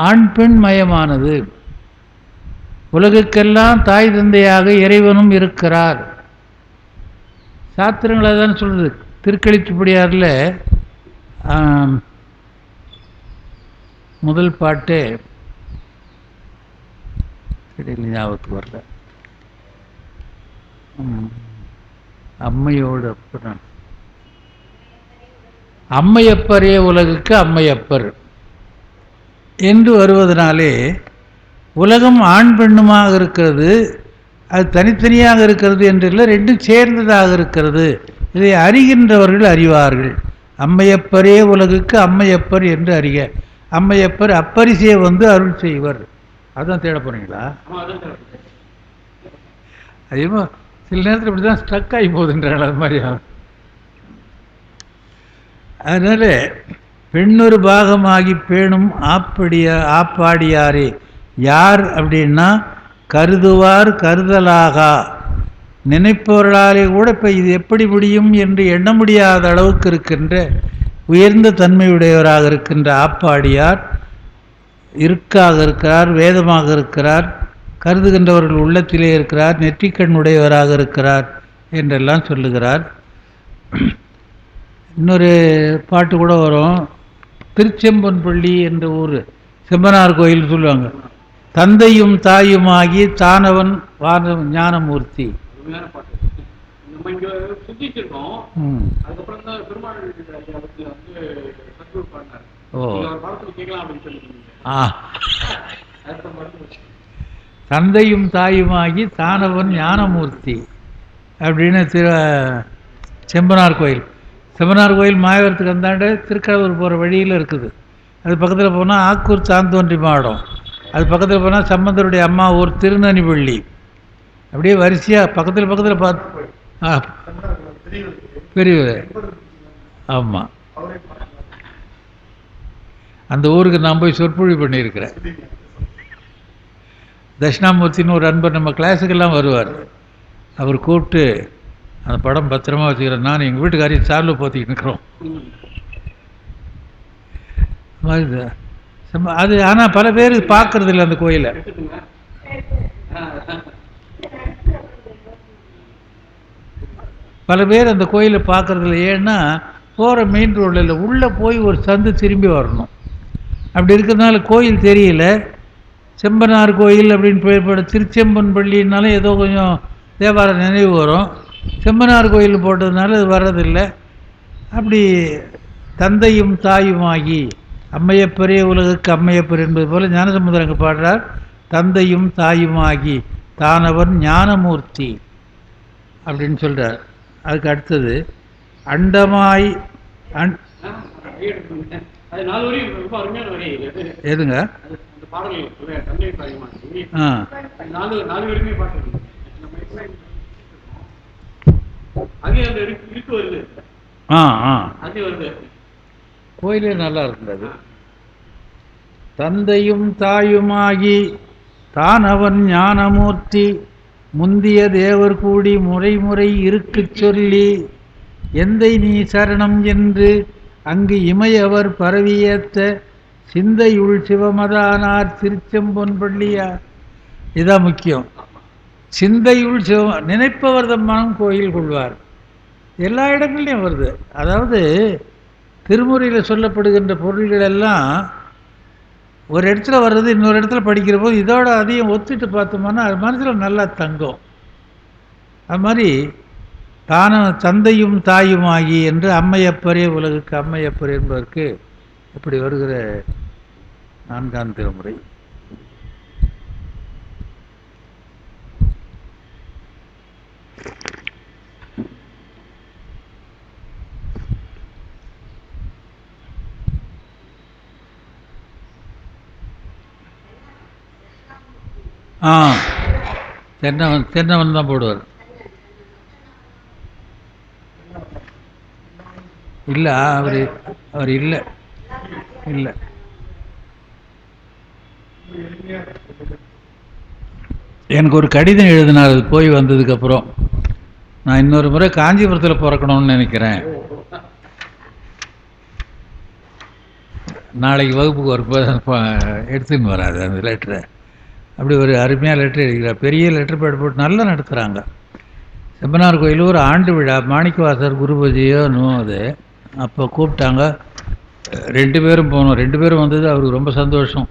ஆண் பெண் மயமானது, உலகுக்கெல்லாம் தாய் தந்தையாக இறைவனும் இருக்கிறார். சாத்திரங்களை தான் சொல்கிறது. திருக்கழித்துப்படியாரில் முதல் பாட்டு ஞாபகத்துக்கு வரல, அம்மையோடு அப்புறம் அம்மையப்பரே உலகுக்கு அம்மையப்பர் என்று வருவதனாலே உலகம் ஆண் பெண்ணுமாக இருக்கிறது, அது தனித்தனியாக இருக்கிறது என்றில்லை, ரெண்டும் சேர்ந்ததாக இருக்கிறது. இதை அறிகின்றவர்கள் அறிவார்கள். அம்மையப்பரே உலகுக்கு அம்மையப்பர் என்று அறிக. அம்மையப்பர் அப்பரிசே வந்து அருள் செய்வர். அதுதான் தேட போறீங்களா? அதே மாதிரி சில நேரத்தில் இப்படி தான் ஸ்ட்ரக் ஆகி போகுதுன்றாங்க, அது மாதிரி. அதனால பெண்ணொரு பாகமாகி பேணும் ஆப்பாடியாரே. யார் அப்படின்னா கருதுவார் கருதலாகா, நினைப்பவர்களாலே கூட இப்போ இது எப்படி முடியும் என்று எண்ண முடியாத அளவுக்கு இருக்கின்ற உயர்ந்த தன்மையுடையவராக இருக்கின்ற ஆப்பாடியார் இருக்காக இருக்கிறார், வேதமாக இருக்கிறார், கருதுகின்றவர்கள் உள்ளத்திலே இருக்கிறார், நெற்றிக்கண் உடையவராக இருக்கிறார் என்றெல்லாம் சொல்லுகிறார். இன்னொரு பாட்டு கூட வரும், திருச்செம்பன்பள்ளி என்ற ஊர், செம்பனார் கோயில் சொல்லுவாங்க. தந்தையும் தாயுமாகி தானவன் ஞானமூர்த்தி. தந்தையும் தாயுமாகி தானவன் ஞானமூர்த்தி அப்படின்னு செம்பனார் கோயில். செம்பனார் கோயில் மாயவரத்துக்கு அந்தாண்ட திருக்கடவுர் போகிற வழியில் இருக்குது. அது பக்கத்தில் போனால் ஆக்கூர் சாந்தோன்றி மாடம், அது பக்கத்தில் போனால் சம்பந்தருடைய அம்மா ஊர் திருநனிப்பள்ளி. அப்படியே வரிசையாக பக்கத்தில் பக்கத்தில் பார்த்து பெரிய. ஆமாம், அந்த ஊருக்கு நான் போய் சொற்பொழிவு பண்ணியிருக்கிறேன். தட்சிணாமூர்த்தின்னு ஒரு அன்பர் நம்ம கிளாஸுக்கெல்லாம் வருவார். அவர் கூப்பிட்டு அந்த படம் பத்திரமா வச்சுக்கிறேன், நான் எங்கள் வீட்டுக்காரையும் சார்பில் போத்திக்கிட்டு இருக்கிறோம். அது ஆனால் பல பேர் பார்க்கறது இல்லை அந்த கோயிலை. பல பேர் அந்த கோயிலை பார்க்கறதில்ல. ஏன்னா போகிற மெயின் ரோடில் உள்ளே போய் ஒரு சந்து திரும்பி வரணும். அப்படி இருக்கிறதுனால கோயில் தெரியல. செம்பனார் கோயில் அப்படின்னு பெயர்பட திருச்செம்பன் பள்ளினாலும் ஏதோ கொஞ்சம் தேவார நினைவு வரும். செம்பனார் கோயில் போட்டதுனால அது வர்றதில்லை. அப்படி தந்தையும் தாயுமாகி அம்மையப்பரே உலகுக்கு அம்மையப்பர் என்பது போல் ஞானசமுத்திரம் அங்கே பாடுறார். தந்தையும் தாயுமாகி தானவன் ஞானமூர்த்தி அப்படின்னு சொல்கிறார். அதுக்கு அடுத்தது அண்டமாய் எதுங்க கோயிலே நல்லா இருந்தது. தந்தையும் தாயுமாகி தானவன் ஞானமூர்த்தி முந்திய தேவர் கூடி முறை முறை இருக்குச் சொல்லி எந்தை நீ சரணம் என்று அங்கு இமையவர் பரவியேத்த சிந்தையுள் சிவமதானார் திருச்செம்பொன் பள்ளியார். இதுதான் முக்கியம். சிந்தையுள் நினைப்பவர் தம் மனம் கோயில் கொள்வார். எல்லா இடங்கள்லையும் வருது. அதாவது திருமுறையில் சொல்லப்படுகின்ற பொருள்கள் எல்லாம் ஒரு இடத்துல வர்றது இன்னொரு இடத்துல படிக்கிற போது இதோட அதையும் ஒத்துட்டு பார்த்தோம்னா அது மனசில் நல்லா தங்கும். அது மாதிரி தந்தையும் தாயுமாகி என்று அம்மையப்பரே உலகுக்கு அம்மையப்பர் என்பதற்கு இப்படி வருகிற 4ஆம் திருமுறை. தென்னவன் தான் போடுவார். இல்லை அவர் இல்லை. எனக்கு ஒரு கடிதம் எழுதினார். அது போய் வந்ததுக்கப்புறம் நான் இன்னொரு முறை காஞ்சிபுரத்தில் பிறக்கணும்னு நினைக்கிறேன். நாளைக்கு வகுப்புக்கு வரும்போது எடுத்துன்னு வராது அந்த லெட்டரை. அப்படி ஒரு அருமையாக லெட்டர் எழுதிக்கிறார். பெரிய லெட்டர் பேட் போட்டு நல்லா நடத்துகிறாங்க. செம்பனார் கோயில் ஒரு ஆண்டு விழா, மாணிக்கவாசர் குருபதியோ அது. அப்போ கூப்பிட்டாங்க. 2 பேரும் போனோம். 2 பேரும் வந்தது அவருக்கு ரொம்ப சந்தோஷம்.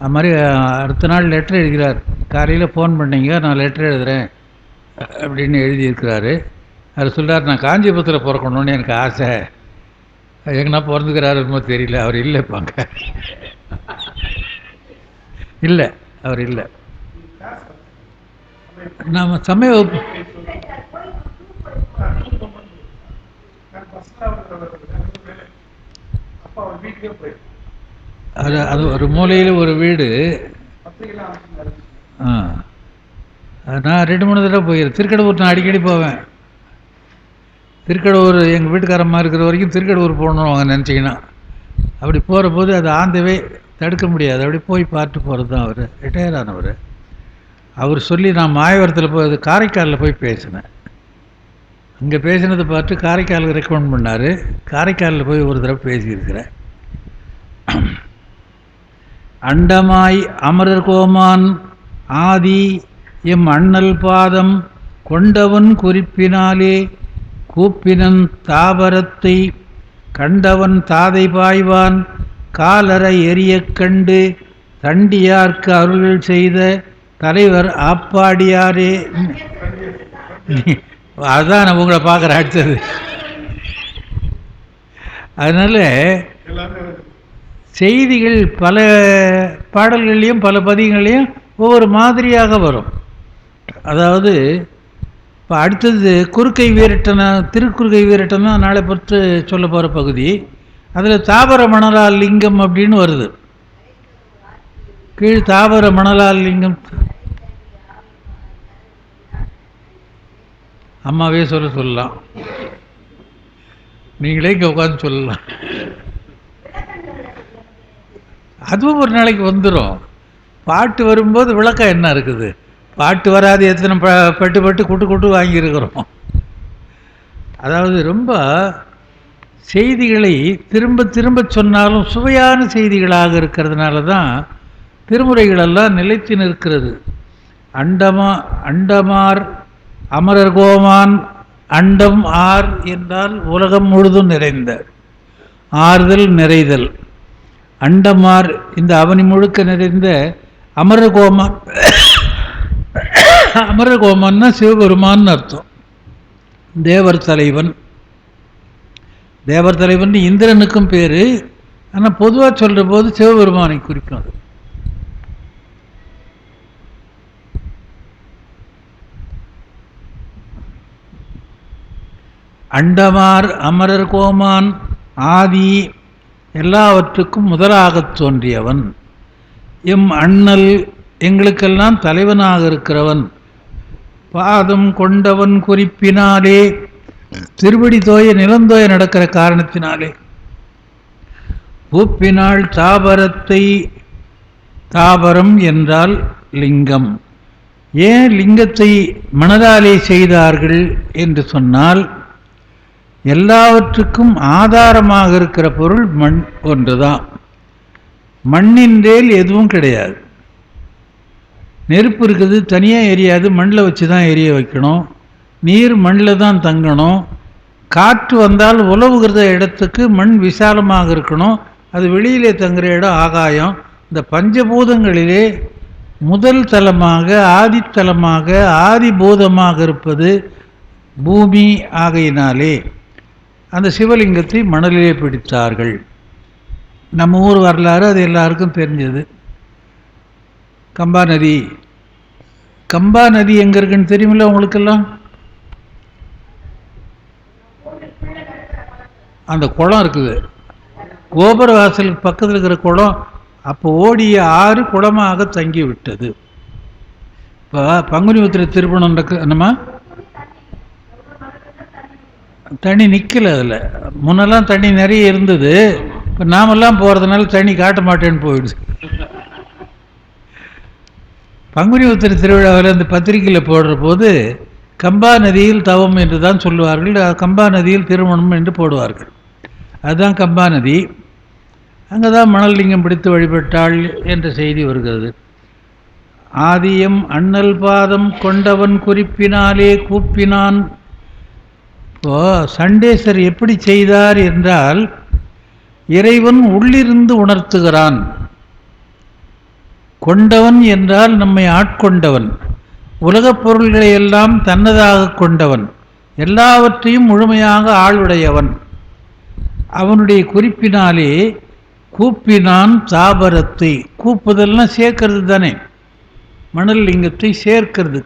அது மாதிரி அடுத்த நாள் லெட்டர் எழுதுகிறார். காலையில் ஃபோன் பண்ணிங்க, நான் லெட்டர் எழுதுகிறேன் அப்படின்னு எழுதியிருக்கிறாரு. அவர் சொல்கிறார், நான் காஞ்சிபுரத்தில் பிறக்கணும்னு எனக்கு ஆசை. எங்கன்னா பிறந்துக்கிறாருமோ தெரியல. அவர் இல்லைப்பாங்க. இல்லை, அவர் இல்லை. நாம் சமய அது ஒரு மூலையில் ஒரு வீடு. நான் 2-3 தடவை போயிருக்கேன். திருக்கடவுர் நான் அடிக்கடி போவேன். திருக்கடவுர் எங்கள் வீட்டுக்காரம்மா இருக்கிற வரைக்கும் திருக்கடவுர் போகணும் அவங்க நினச்சிங்கன்னா. அப்படி போகிற போது அது ஆந்தவே தடுக்க முடியாது. அப்படி போய் பார்த்து போகிறது தான். அவர் ரிட்டையர் ஆனவர். அவர் சொல்லி நான் மாயவரத்தில் போய் காரைக்காலில் போய் பேசினேன். அங்கே பேசினதை பார்த்து காரைக்காலுக்கு ரெக்கமெண்ட் பண்ணார். காரைக்காலில் போய் ஒரு தடவை பேசியிருக்கிறேன். அண்டமாய் அமரர் கோமான் ஆதி எம் அண்ணல் பாதம் கொண்டவன் குறிப்பினாலே கூப்பினன் தாபரத்தை கண்டவன் தாதை பாய்வான் காலரை எரியக் கண்டு தண்டியார்க்கு அருள்கள் செய்த தலைவர் ஆப்பாடியாரே. அதுதான் நான் உங்களை பார்க்குற அடுத்தது. அதனால் செய்திகள் பல பாடல்கள்லேயும் பல பதிகங்கள்லேயும் ஒவ்வொரு மாதிரியாக வரும். அதாவது இப்போ அடுத்தது குறுக்கை வீரட்டன, திருக்குறுக்கை வீரட்டன் தான் நாளை பொறுத்து சொல்ல போகிற பகுதி. அதில் தாவர மணலால் லிங்கம் அப்படின்னு வருது. கீழ் தாவர மணலால் லிங்கம் அம்மாவே சொல்லலாம். நீங்களே இங்கே உட்காந்து சொல்லலாம். அதுவும் ஒரு நாளைக்கு வந்துடும். பாட்டு வரும்போது விளக்கம் என்ன இருக்குது? பாட்டு வராது எத்தனை பட்டு பட்டு குட்டு குட்டு வாங்கியிருக்கிறோம். அதாவது ரொம்ப செய்திகளை திரும்ப திரும்ப சொன்னாலும் சுவையான செய்திகளாக இருக்கிறதுனால தான் திருமுறைகளெல்லாம் நிலைத்து நிற்கிறது. அண்டமார் அமரர் கோமான் அண்டம் ஆர் என்றால் உலகம் முழுதும் நிறைந்த ஆறுதல் நிறைதல். அண்டமார் இந்த அவனி முழுக்க நிறைந்த அமரர் கோமான். அமரர் கோமான்னா சிவபெருமான் அர்த்தம். தேவர் தலைவன். தேவர் தலைவன் இந்திரனுக்கும் பேர். ஆனால் பொதுவாக சொல்கிற போது சிவபெருமானை குறிக்கும். அது அண்டமார் அமரர் கோமான் ஆதி எல்லாவற்றுக்கும் முதலாகத் தோன்றியவன். எம் அண்ணல் எங்களுக்கெல்லாம் தலைவனாக இருக்கிறவன். பாதம் கொண்டவன் குறிப்பினாலே திருவடி தோய நிலந்தோய நடக்கிற காரணத்தினாலே பூப்பினாள் தாபரத்தை. தாபரம் என்றால் லிங்கம். ஏன் லிங்கத்தை மணலாலே செய்தார்கள் என்று சொன்னால் எல்லாவற்றுக்கும் ஆதாரமாக இருக்கிற பொருள் மண் ஒன்றுதான். மண்ணின்றேல் எதுவும் கிடையாது. நெருப்பு இருக்குது, தனியாக எரியாது, மண்ணில் வச்சு தான் எரிய வைக்கணும். நீர் மண்ணில் தான் தங்கணும். காற்று வந்தால் உலவுகிற இடத்துக்கு மண் விசாலமாக இருக்கணும். அது வெளியிலே தங்குற இடம் ஆகாயம். இந்த பஞ்சபூதங்களிலே முதல் தலமாக ஆதித்தலமாக ஆதிபூதமாக இருப்பது பூமி ஆகையினாலே அந்த சிவலிங்கத்தை மணலிலே பிடித்தார்கள். நம்ம ஊர் வரலாறு அது எல்லாருக்கும் தெரிஞ்சது. கம்பா நதி. கம்பா நதி எங்கே இருக்குன்னு தெரியுமில்ல உங்களுக்கெல்லாம்? அந்த குளம் இருக்குது, கோபுர வாசலுக்கு பக்கத்தில் இருக்கிற குளம். அப்போ ஓடிய ஆறு குளமாக தங்கி விட்டது. இப்போ பங்குனி உத்திர திருப்பணம் என்னம்மா தண்ணி நிற்கலை. அதில் முன்னெல்லாம் தண்ணி நிறைய இருந்தது. இப்போ நாமெல்லாம் போகிறதுனால தண்ணி காட்ட மாட்டேன்னு போயிடுது. பங்குனி உத்திர திருவிழாவில் அந்த பத்திரிகையில் போடுற போது கம்பா நதியில் தவம் என்று தான் சொல்லுவார்கள். கம்பா நதியில் திருமணம் என்று போடுவார்கள். அதுதான் கம்பா நதி. அங்கே தான் மணல் லிங்கம் பிடித்து வழிபட்டாள் என்ற செய்தி வருகிறது. ஆதியம் அண்ணல் பாதம் கொண்டவன் குறிப்பினாலே கூப்பினான். இப்போ சண்டேசர் எப்படி செய்தார் என்றால் இறைவன் உள்ளிருந்து உணர்த்துகிறான். கொண்டவன் என்றால் நம்மை ஆட்கொண்டவன், உலகப் பொருள்களை எல்லாம் தன்னதாக கொண்டவன், எல்லாவற்றையும் முழுமையாக ஆளுடையவன். அவனுடைய குறிப்பினாலே கூப்பினான் தாபரத்தை. கூப்புதெல்லாம் சேர்க்கறது தானே, மணல் லிங்கத்தை சேர்க்கிறது.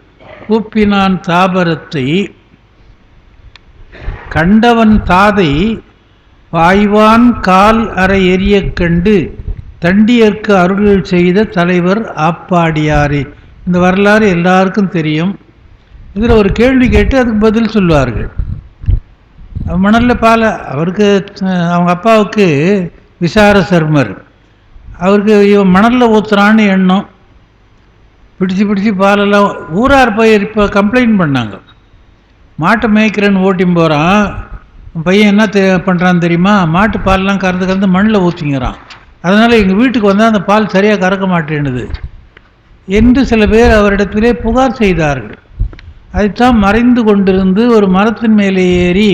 கூப்பினான் தாபரத்தை. கண்டவன் தாதை பாய்வான் கால் அறை எரிய கண்டு தண்டியற்கு அருள் செய்த தலைவர் ஆப்பாடியாரே. இந்த வரலாறு எல்லாருக்கும் தெரியும். இதில் ஒரு கேள்வி கேட்டு அதுக்கு பதில் சொல்லுவார்கள். மணலில் பாலை அவருக்கு அவங்க அப்பாவுக்கு விசார சர்மர், அவருக்கு இவன் மணலில் ஊற்றுறான்னு எண்ணம். பிடிச்சி பாலெல்லாம் ஊரார் போய் இப்போ கம்ப்ளைண்ட் பண்ணாங்க. மாட்டை மேய்க்கிறேன்னு ஓட்டின்னு போகிறான், பையன் என்ன பண்ணுறான்னு தெரியுமா, மாட்டு பாலெலாம் கறந்து மண்ணில் ஊற்றிங்கிறான். அதனால் எங்கள் வீட்டுக்கு வந்தால் அந்த பால் சரியாக கறக்க மாட்டேன்னுது என்று சில பேர் அவரிடத்திலே புகார் செய்தார்கள். அதைத்தான் மறைந்து கொண்டிருந்து ஒரு மரத்தின் மேலே ஏறி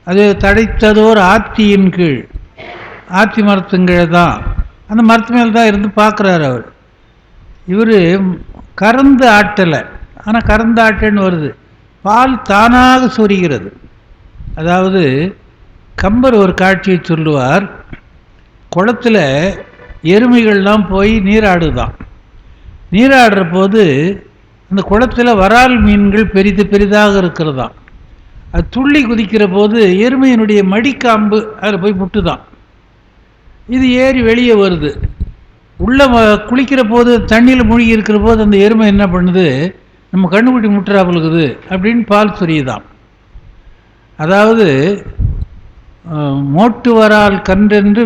அது தடைத்ததோர் ஆத்தியின் கீழ், ஆத்தி மரத்துங்கீழே தான், அந்த மரத்து மேலே தான் இருந்து பார்க்குறாரு அவர். இவர் கறந்து ஆட்டலை, ஆனால் கறந்து ஆட்டேன்னு வருது. பால் தானாக சொரிகிறது. அதாவது கம்பர் ஒரு காட்சியை சொல்லுவார். குளத்தில் எருமைகள்லாம் போய் நீராடுதான். நீராடுற போது அந்த குளத்தில் வரால் மீன்கள் பெரிதாக இருக்கிறதாம். அது துள்ளி குதிக்கிற போது எருமையினுடைய மடிக்காம்பு அதில் போய் முட்டுதான். இது ஏறி வெளியே வருது. உள்ளே குளிக்கிற போது தண்ணியில் மூழ்கி இருக்கிற போது அந்த எருமை என்ன பண்ணுது, நம்ம கண்ணுக்குட்டி முட்டுறாப்புலுக்குது அப்படின்னு பால் சொரியுதான். அதாவது மோட்டு வரால் கன்றென்று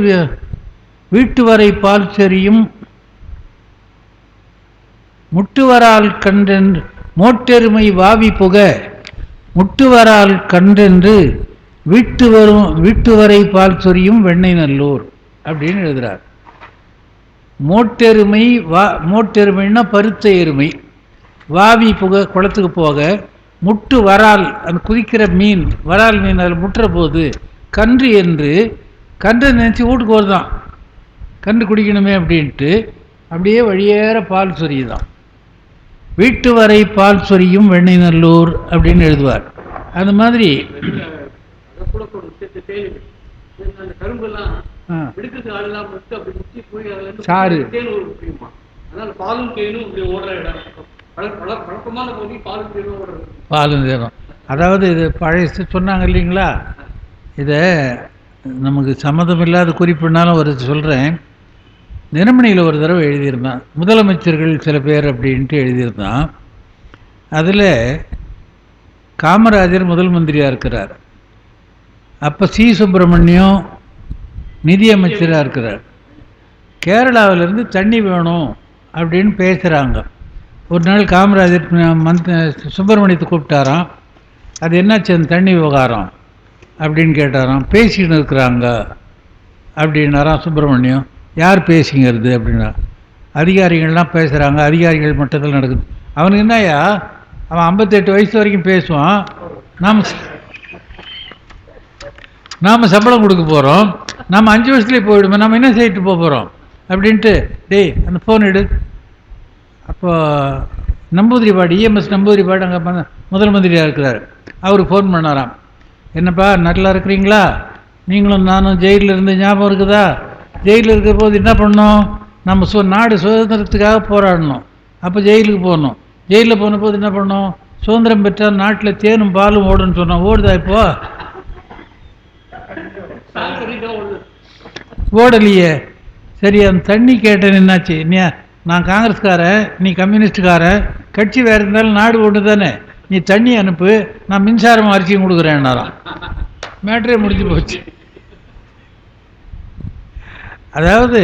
வீட்டு வரை பால் சொரியும் முட்டுவரால் கன்றென்று மோட்டெருமை வாவி புக முட்டுவரால் கன்றென்று வீட்டு வரை பால் சொரியும் வெண்ணெய் நல்லூர் அப்படின்னு எழுதுறார். மோட்டெருமை மோட்டெருமைன்னா பருத்த எருமை வாவி புக குளத்துக்கு போக முட்டு வரால் அந்த குதிக்கிற மீன் வரால் மீன் அதில் முட்டுற போது கன்று என்று கன்று நினச்சி வீட்டுக்கு வருதான் கன்று குடிக்கணுமே அப்படின்ட்டு அப்படியே வழியேற பால் சொரியுதான். வீட்டு வரை பால் சொரியும் வெண்ணெய் நல்லூர் அப்படின்னு எழுதுவார். அந்த மாதிரி சாறு பாலும் தேனும். அதாவது இது பழைய சொன்னாங்க இல்லைங்களா, இதை நமக்கு சம்மந்தம் இல்லாத குறிப்புனாலும் ஒரு சொல்கிறேன். தினமணியில் ஒரு தடவை எழுதியிருந்தான், முதலமைச்சர்கள் சில பேர் அப்படின்ட்டு எழுதியிருந்தான். அதில் காமராஜர் முதல் மந்திரியாக இருக்கிறார். அப்போ சி சுப்பிரமணியம் நிதியமைச்சராக இருக்கிறார். கேரளாவிலேருந்து தண்ணி வேணும் அப்படின்னு பேசுகிறாங்க. ஒரு நாள் காமராஜர் சுப்பிரமணியத்தை கூப்பிட்டாராம். அது என்னாச்சு அந்த தண்ணி விவகாரம் அப்படின்னு கேட்டாராம். பேசிக்கிட்டு இருக்கிறாங்க அப்படின்னாராம் சுப்பிரமணியம். யார் பேசிங்கிறது அப்படின்னா, அதிகாரிகள்லாம் பேசுகிறாங்க, அதிகாரிகள் மட்டத்தில் நடக்குது. அவனுக்கு என்னையா, அவன் 58 வயசு வரைக்கும் பேசுவான், நாம் சம்பளம் கொடுக்க போகிறோம், நாம் 5 வருஷத்துலேயே போயிடுமே, நம்ம என்ன செய்யிட்டு போகிறோம் அப்படின்ட்டு, டேய் அந்த ஃபோன் எடு. அப்போ நம்பூதிரிப்பாடு இஎம்எஸ் நம்பூதிரிப்பாடு அங்கே முதல் மந்திரியாக இருக்கிறார். அவருக்கு ஃபோன் பண்ணாராம். என்னப்பா நல்லா இருக்கிறீங்களா, நீங்களும் நானும் ஜெயிலில் இருந்து ஞாபகம் இருக்குதா, ஜெயிலில் இருக்கிற போது என்ன பண்ணோம், நம்ம நாடு சுதந்திரத்துக்காக போராடணும், அப்போ ஜெயிலுக்கு போகணும். ஜெயிலில் போன போது என்ன பண்ணோம், சுதந்திரம் பெற்றால் நாட்டில் தேனும் பாலும் ஓடுன்னு சொன்னோம். ஓடுதா இப்போ? ஓடலையே. சரி, அந்த தண்ணி கேட்டேன் என்னாச்சு, நீ நான் காங்கிரஸ்காரன், நீ கம்யூனிஸ்டுக்காரன், கட்சி வேறு இருந்தாலும் நாடு ஒன்று தானே, நீ தண்ணி அனுப்பு, நான் மின்சாரம் அரிசியும் கொடுக்குறேன்னாராம். மேட்ரே முடிஞ்சு போச்சு. அதாவது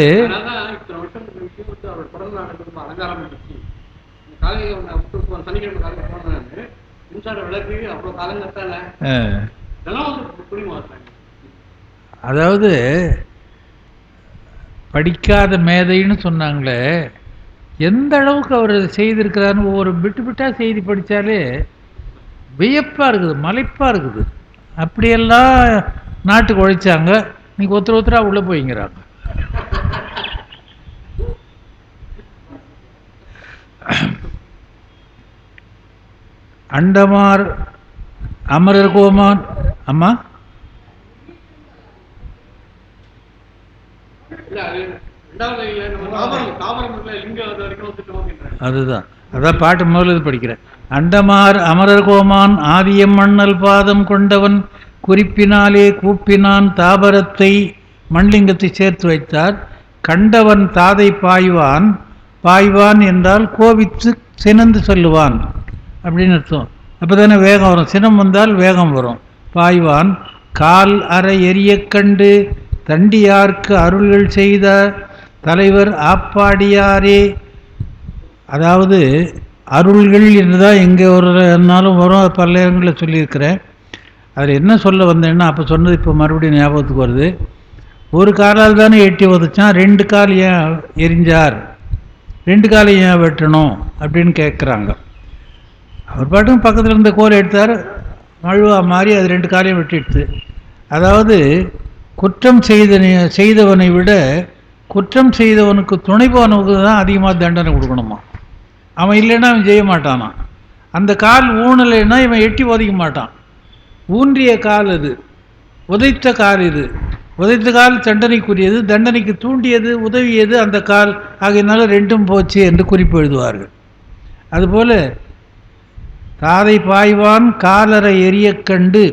அதாவது படிக்காத மேதைன்னு சொன்னாங்களே, எந்த அளவுக்கு அவர் செய்திருக்கிறாருன்னு ஒவ்வொரு விட்டு செய்தி படித்தாலே வியப்பாக இருக்குது, மலைப்பாக இருக்குது. அப்படியெல்லாம் நாட்டுக்கு உழைச்சாங்க. இன்னைக்கு ஒருத்தராக உள்ளே போய்ங்கிறாங்க. அண்டமார் அமரர் கோமான் அம்மா அதுதான் அதான் பாட்டு முதல்ல படிக்கிறேன். அண்டமார் அமரர் கோமான் ஆதியம் மண்ணல் பாதம் கொண்டவன் குறிப்பினாலே கூப்பினான் தாபரத்தை மண்லிங்கத்தை சேர்த்து வைத்தார். கண்டவன் தாதை பாய்வான், பாய்வான் என்றால் கோபித்து சினந்து சொல்லுவான் அப்படின்னு அர்த்தம். அப்போ தானே வேகம் வரும், சினம் வந்தால் வேகம் வரும். பாய்வான் கால் அற எரிய கண்டு தண்டியார்க்கு அருள்கள் செய்த தலைவர் ஆப்பாடியாரே. அதாவது அருள்கள் என்றுதான் எங்கே ஒருனாலும் வரும், பல இடங்களில் சொல்லியிருக்கிறேன். அதில் என்ன சொல்ல வந்தேன்னா, அப்போ சொன்னது இப்போ மறுபடியும் ஞாபகத்துக்கு வருது. ஒரு காலால் தானே எட்டி உதச்சான், 2 கால் ஏன் எரிஞ்சார், 2 காலை ஏன் வெட்டணும் அப்படின்னு கேட்குறாங்க. அவர் பாட்டும் பக்கத்தில் இருந்த கோலை எடுத்தார், மழுவா மாறி அது 2 காலையும் வெட்டிடுது. அதாவது குற்றம் செய்தவனை விட குற்றம் செய்தவனுக்கு துணை போனவனுக்கு தான் அதிகமாக தண்டனை கொடுக்கணுமா. அவன் இல்லைன்னா அவன் செய்ய மாட்டானா. அந்த கால் ஊனலைன்னா இவன் எட்டி உதைக்க மாட்டான். ஊன்றிய கால் அது, உதைத்த கால் இது. உதைத்த கால் தண்டனைக்குரியது, தண்டனைக்கு தூண்டியது உதவியது அந்த கால். ஆகையினால 2ம் போச்சு என்று குறிப்பு எழுதுவார்கள். அதுபோல் தாதை பாய்வான் காலரை எரிய கண்டு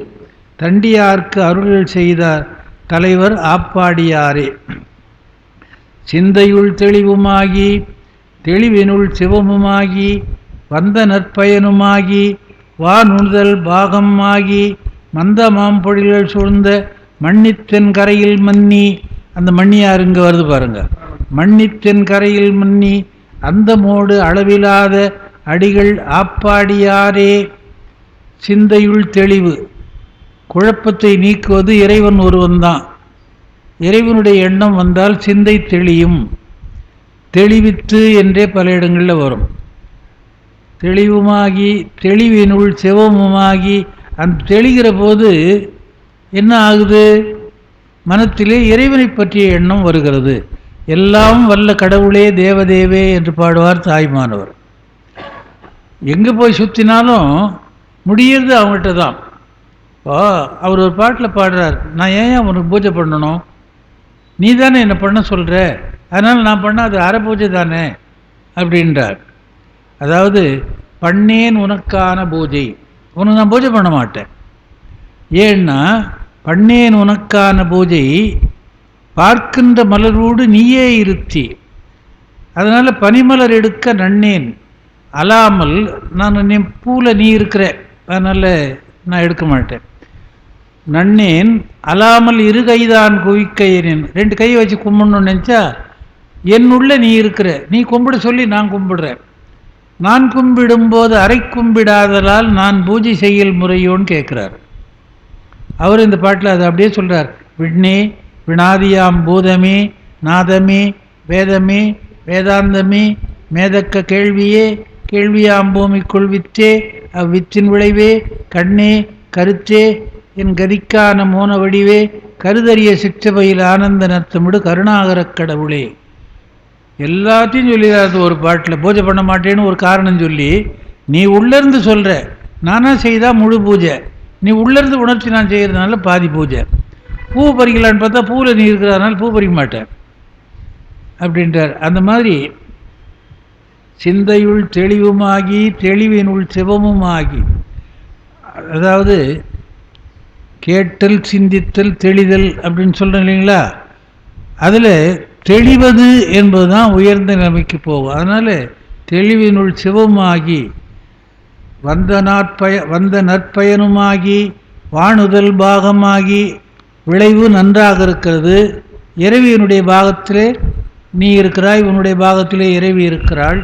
தண்டியார்க்கு அருள்கள் செய்தார் தலைவர் ஆப்பாடியாரே. சிந்தையுள் தெளிவுமாகி தெளிவினுள் சிவமுமாகி வந்த நற்பயனுமாகி வானுதல் பாகமாகி மந்த மாம்பொழில்கள் சூழ்ந்த மன்னித்தென் கரையில் மன்னி. அந்த மண்ணியார் இங்கே வருது பாருங்க. மன்னித்தென் கரையில் மன்னி அந்தமோடு அளவிலாத அடிகள் ஆப்பாடியாரே. சிந்தையுள் தெளிவு, குழப்பத்தை நீக்குவது இறைவன் ஒருவன்தான். இறைவனுடைய எண்ணம் வந்தால் சிந்தை தெளியும். தெளிவித்து என்றே பல இடங்களில் வரும். தெளிவுமாகி தெளிவினுள் சிவமுமாகி, அந்த தெளிகிற போது என்ன ஆகுது? மனத்திலே இறைவனை பற்றிய எண்ணம் வருகிறது. எல்லாம் வல்ல கடவுளே தேவதேவே என்று பாடுவார் தாய்மானவர். எங்கே போய் சுற்றினாலும் முடியறது அவங்கள்ட்ட தான். அவர் ஒரு பாட்டில் பாடுறார், நான் ஏன் அவனுக்கு பூஜை பண்ணணும்? நீ தானே என்னை பண்ண சொல்கிற, அதனால் நான் பண்ண அது அரை பூஜை தானே அப்படின்றார். அதாவது பண்ணேன் உனக்கான பூஜை, உனக்கு நான் பூஜை பண்ண மாட்டேன். ஏன்னா பண்ணேன் உனக்கான பூஜை பார்க்கின்ற மலரோடு நீயே இருத்தி, அதனால் பனிமலர் எடுக்க நன்னேன் அலாமல், நான் நீ பூவில் நீ இருக்கிற, அதனால் நான் எடுக்க மாட்டேன். நன்னேன் அலாமல் இரு கைதான் குவிக்கையேன், ரெண்டு கையை வச்சு கும்பிடணும்னு நினச்சா என்னுள்ள நீ இருக்கிற, நீ கும்பிட சொல்லி நான் கும்பிடுறேன். நான் கும்பிடும்போது அரை கும்பிடாதலால் நான் பூஜை செய்யல் முறையோன்னு கேட்குறார். அவர் இந்த பாட்டில் அதை அப்படியே சொல்கிறார். விண்ணே வினாதியாம் பூதமே நாதமே வேதமே வேதாந்தமே மேதக்க கேள்வியே கேள்வியாம் பூமிக்குள் வித்தே அவ்வித்தின் விளைவே கண்ணே கருத்தே என் கதிக்கான மோன வடிவே கருதறிய சிற்றபையில் ஆனந்த நர்த்தமிடு கருணாகரக் கடவுளே. எல்லாத்தையும் சொல்லிடாது ஒரு பாட்டில். பூஜை பண்ண மாட்டேன்னு ஒரு காரணம் சொல்லி, நீ உள்ளேருந்து சொல்கிற, நானாக செய்தால் முழு பூஜை, நீ உள்ளேருந்து உணர்ச்சி நான் செய்கிறதுனால பாதி பூஜை. பூ பறிக்கலான்னு பார்த்தா பூவில் நீ இருக்கிறதுனால பூ பறிக்க மாட்டேன் அப்படின்றார். அந்த மாதிரி சிந்தையுள் தெளிவுமாகி தெளிவினுள் சிவமுமாகி, அதாவது கேட்டல் சிந்தித்தல் தெளிதல் அப்படின்னு சொல்கிறேன் இல்லைங்களா, அதில் தெளிவது என்பது தான் உயர்ந்த நிலைமைக்கு போகும். அதனால் தெளிவினுள் சிவமாகி வந்த நற்பயனுமாகி வாணுதல் பாகமாகி விளைவு நன்றாக இருக்கிறது. இறைவியினுடைய பாகத்திலே நீ இருக்கிறாய், உன்னுடைய பாகத்திலே இறைவி இருக்கிறாள்.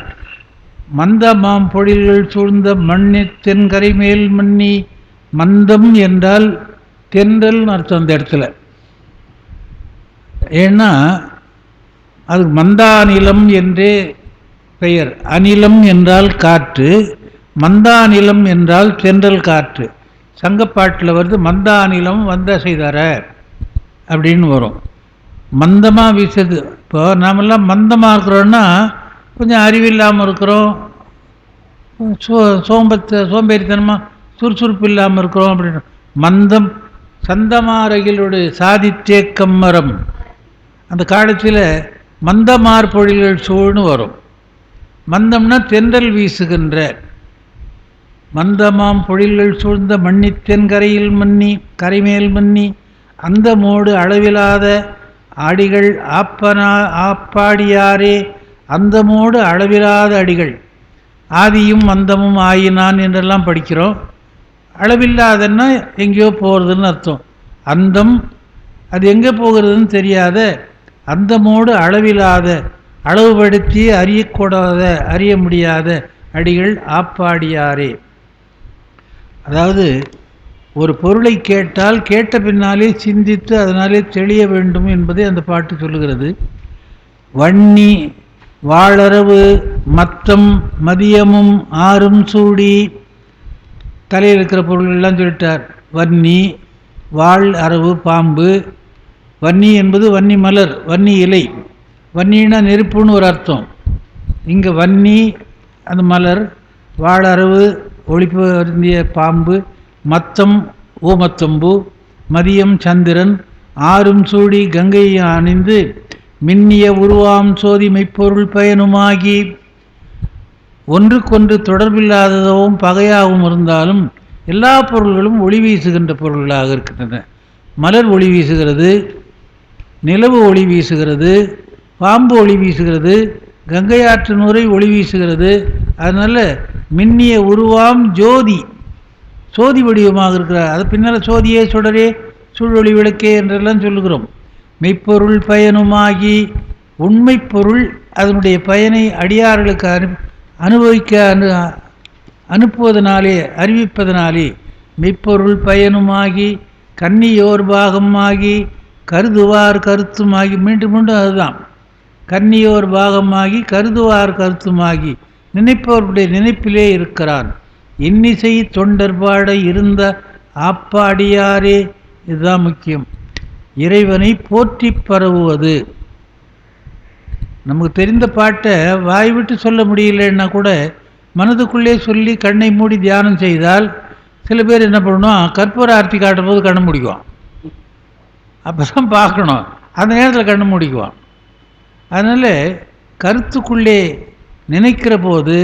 மந்த மாம் பொழில்கள் சூழ்ந்த மண்ணி தென்கரை மேல் மண்ணி, மந்தம் என்றால் தென்றல் அர்த்தம் அந்த இடத்துல. ஏன்னா அது மந்தாநிலம் என்றே பெயர். அநிலம் என்றால் காற்று, மந்தாநிலம் என்றால் தென்றல் காற்று. சங்கப்பாட்டில் வருது மந்தாநிலம் வந்த செய்தார அப்படின்னு வரும். மந்தமாக வீசுது. இப்போ நாமெல்லாம் மந்தமாக இருக்கிறோன்னா கொஞ்சம் அறிவில்லாமல் இருக்கிறோம், சோம்பேறித்தனமாக சுறுசுறுப்பு இல்லாமல் இருக்கிறோம் அப்படின்னு. மந்தம் சந்தமாரகிலுடைய சாதித்தேக்கம் மரம், அந்த காலத்தில் மந்தமார் பொழில்கள் சூழ்னு வரும். மந்தம்னா தென்றல் வீசுகின்ற. மந்தமாம் பொழில்கள் சூழ்ந்த மண்ணி தென்கரையில் மன்னி கரைமேல் மன்னி அந்த மோடு அளவிலாத அடிகள் ஆப்பாடியாரே. அந்த மோடு அளவிலாத அடிகள், ஆதியும் அந்தமும் ஆயினான் என்றெல்லாம் படிக்கிறோம். அளவில்லாதன்னா எங்கேயோ போகிறதுன்னு அர்த்தம். அந்தம் அது எங்கே போகிறதுன்னு தெரியாத, அந்தமோடு அளவிலாத அளவுபடுத்தி அறியக்கூடாத அறிய முடியாத அடிகள் ஆப்பாடியாரே. அதாவது ஒரு பொருளை கேட்டால் கேட்ட பின்னாலே சிந்தித்து அதனாலே தெளிய வேண்டும் என்பதை அந்த பாட்டு சொல்லுகிறது. வன்னி வாழறவு மத்தம் மதியமும் ஆறும் சூடி, தலையில் இருக்கிற பொருள்கள்லாம் சொல்லிட்டார். வன்னி வாழ் அரவு பாம்பு. வன்னி என்பது வன்னி மலர், வன்னி இலை. வன்னின்னா நெருப்புன்னு ஒரு அர்த்தம். இங்கே வன்னி அந்த மலர், வாழறவு ஒளிப்பு அருந்திய பாம்பு, மத்தம் ஓமத்தம்பு, மதியம் சந்திரன், ஆறும் சூடி கங்கையை அணிந்து மின்னிய உருவாம் சோதி மெய்ப்பொருள் பயனுமாகி. ஒன்றுக்கொன்று தொடர்பில்லாததாகவும் பகையாகவும் இருந்தாலும் எல்லா பொருள்களும் ஒளி வீசுகின்ற பொருள்களாக இருக்கின்றன. மலர் ஒளி வீசுகிறது, நிலவு ஒளி வீசுகிறது, பாம்பு ஒளி வீசுகிறது, கங்கை ஆற்று நுரை ஒளி வீசுகிறது. அதனால் மின்னிய உருவாம் ஜோதி, சோதி வடிவமாக இருக்கிறார். அது பின்னால் சோதியே சுடரே சூழொளி விளக்கே என்றெல்லாம் சொல்லுகிறோம். மெய்ப்பொருள் பயனுமாகி, உண்மை பொருள் அதனுடைய பயனை அடியார்களுக்கு அனுபவிக்க அனுப்புவதனாலே அறிவிப்பதனாலே மெய்ப்பொருள் பயனுமாகி கன்னியோர் பாகமாகி கருதுவார் கருத்துமாகி மீண்டும் மீண்டும் அதுதான் கன்னியோர் பாகமாகி கருதுவார் கருத்துமாகி நினைப்பவருடைய நினைப்பிலே இருக்கிறான். இன்னிசை தொண்டர்பாட இருந்த ஆப்பாடியாரே, இதுதான் முக்கியம். இறைவனை போற்றி பரவுவது. நமக்கு தெரிந்த பாட்டை வாய் விட்டு சொல்ல முடியலன்னா கூட மனதுக்குள்ளே சொல்லி கண்ணை மூடி தியானம் செய்தால் சில பேர் என்ன பண்ணணும், கற்பூர ஆர்த்தி காட்டும் போது கண்ணு முடிக்குவான். அப்போ தான் பார்க்கணும், அந்த நேரத்தில் கண்ணு முடிக்குவான். அதனால் கருத்துக்குள்ளே நினைக்கிற போது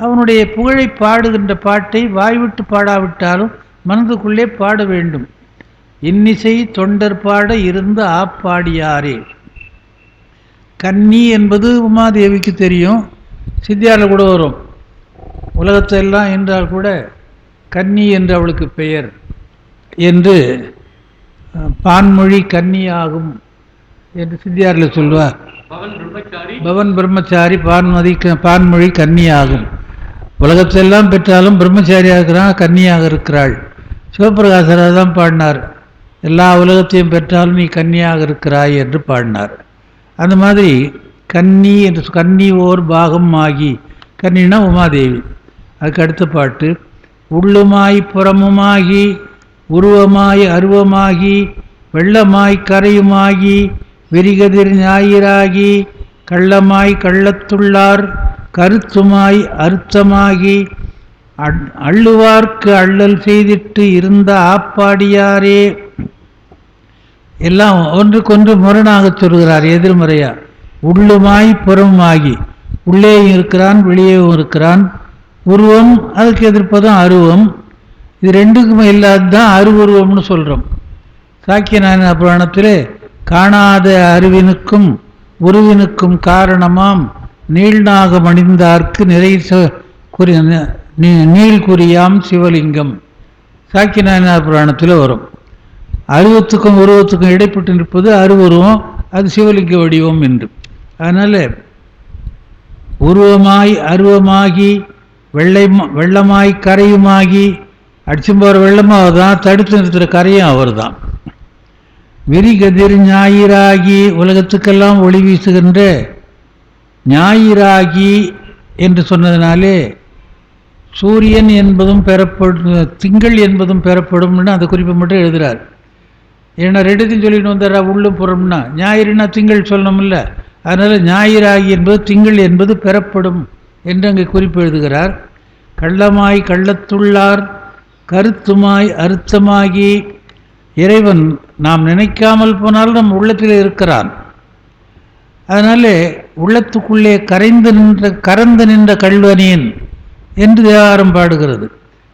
அவனுடைய புகழை பாடுகின்ற பாட்டை வாய்விட்டு பாடாவிட்டாலும் மனதுக்குள்ளே பாட வேண்டும். இன்னிசை தொண்டர் பாட இருந்த ஆப்பாடியாரே. கன்னி என்பது உமாதேவிக்கு தெரியும், சித்தியாரில் கூட வரும். உலகத்தை எல்லாம் என்றால் கூட கன்னி என்று அவளுக்கு பெயர் என்று பான்மொழி கன்னியாகும் என்று சித்தியாரில் சொல்வார். பவன் பிரம்மச்சாரி பான்மொழி கன்னியாகும். உலகத்தெல்லாம் பெற்றாலும் பிரம்மச்சாரியாக இருக்கிறான், கன்னியாக இருக்கிறாள். சிவபிரகாசராக தான் பாடினார், எல்லா உலகத்தையும் பெற்றாலும் நீ கன்னியாக இருக்கிறாய் என்று பாடினார். அந்த மாதிரி கன்னி என்று கன்னி ஓர் பாகம் ஆகி, கன்னினா உமாதேவி. அதுக்கு அடுத்த பாட்டு உள்ளுமாய் புறமுமாகி உருவமாய் அருவமாகி வெள்ளமாய் கரையுமாகி விரிகதிர் ஞாயிறாகி கள்ளமாய் கள்ளத்துள்ளார் கருத்துமாய் அர்த்தமாகி அள்ளுவார்க்கு அள்ளல் செய்திட்டு இருந்த ஆப்பாடியாரே. எல்லாம் ஒன்றுக்கொன்று முரணாக சொல்கிறார், எதிர்மறையா. உள்ளுமாய் புறமாகி, உள்ளேயும் இருக்கிறான் வெளியேயும் இருக்கிறான். உருவம் அதுக்கு எதிர்ப்பதும் அருவம். இது ரெண்டுக்குமே இல்லாததான் அருவுருவம்னு சொல்கிறோம். சாக்கியநாராயண புராணத்தில் காணாத அறிவினுக்கும் உருவினுக்கும் காரணமாம் நீள்நாக மணிந்தார்க்கு நிறை நீள்குறியாம் சிவலிங்கம் சாக்கியநாராயண புராணத்தில் வரும். அருவத்துக்கும் உருவத்துக்கும் இடைப்பட்டு நிற்பது அருவுருவம், அது சிவலிங்க வடிவம் என்று. அதனால் உருவமாய் அருவமாகி வெள்ளமாய் கரையுமாகி, அடிச்சும் போகிற வெள்ளமும் அவர் தான், தடுத்து நிறுத்துகிற கரையும் அவர் தான். விரிகதிர் ஞாயிறாகி, உலகத்துக்கெல்லாம் ஒளி வீசுகின்ற ஞாயிறாகி என்று சொன்னதினாலே சூரியன் என்பதும் பெறப்படும், திங்கள் என்பதும் பெறப்படும்னு அந்த குறிப்பை மட்டும் எழுதுகிறார். ஏன்னா ரெண்டுத்தையும் சொல்லிட்டு வந்தாரா, உள்ளும் புறம்னா. ஞாயிறுனா திங்கள் சொல்லணும்ல, அதனால் ஞாயிறாகி என்பது திங்கள் என்பது பெறப்படும் என்று அங்கே குறிப்பு எழுதுகிறார். கள்ளமாய் கள்ளத்துள்ளார் கருத்துமாய் அர்த்தமாகி, இறைவன் நாம் நினைக்காமல் போனாலும் நம் உள்ளத்தில் இருக்கிறான். அதனாலே உள்ளத்துக்குள்ளே கறந்து நின்ற கல்வனேன் என்று தேவாரம் பாடுகிறது.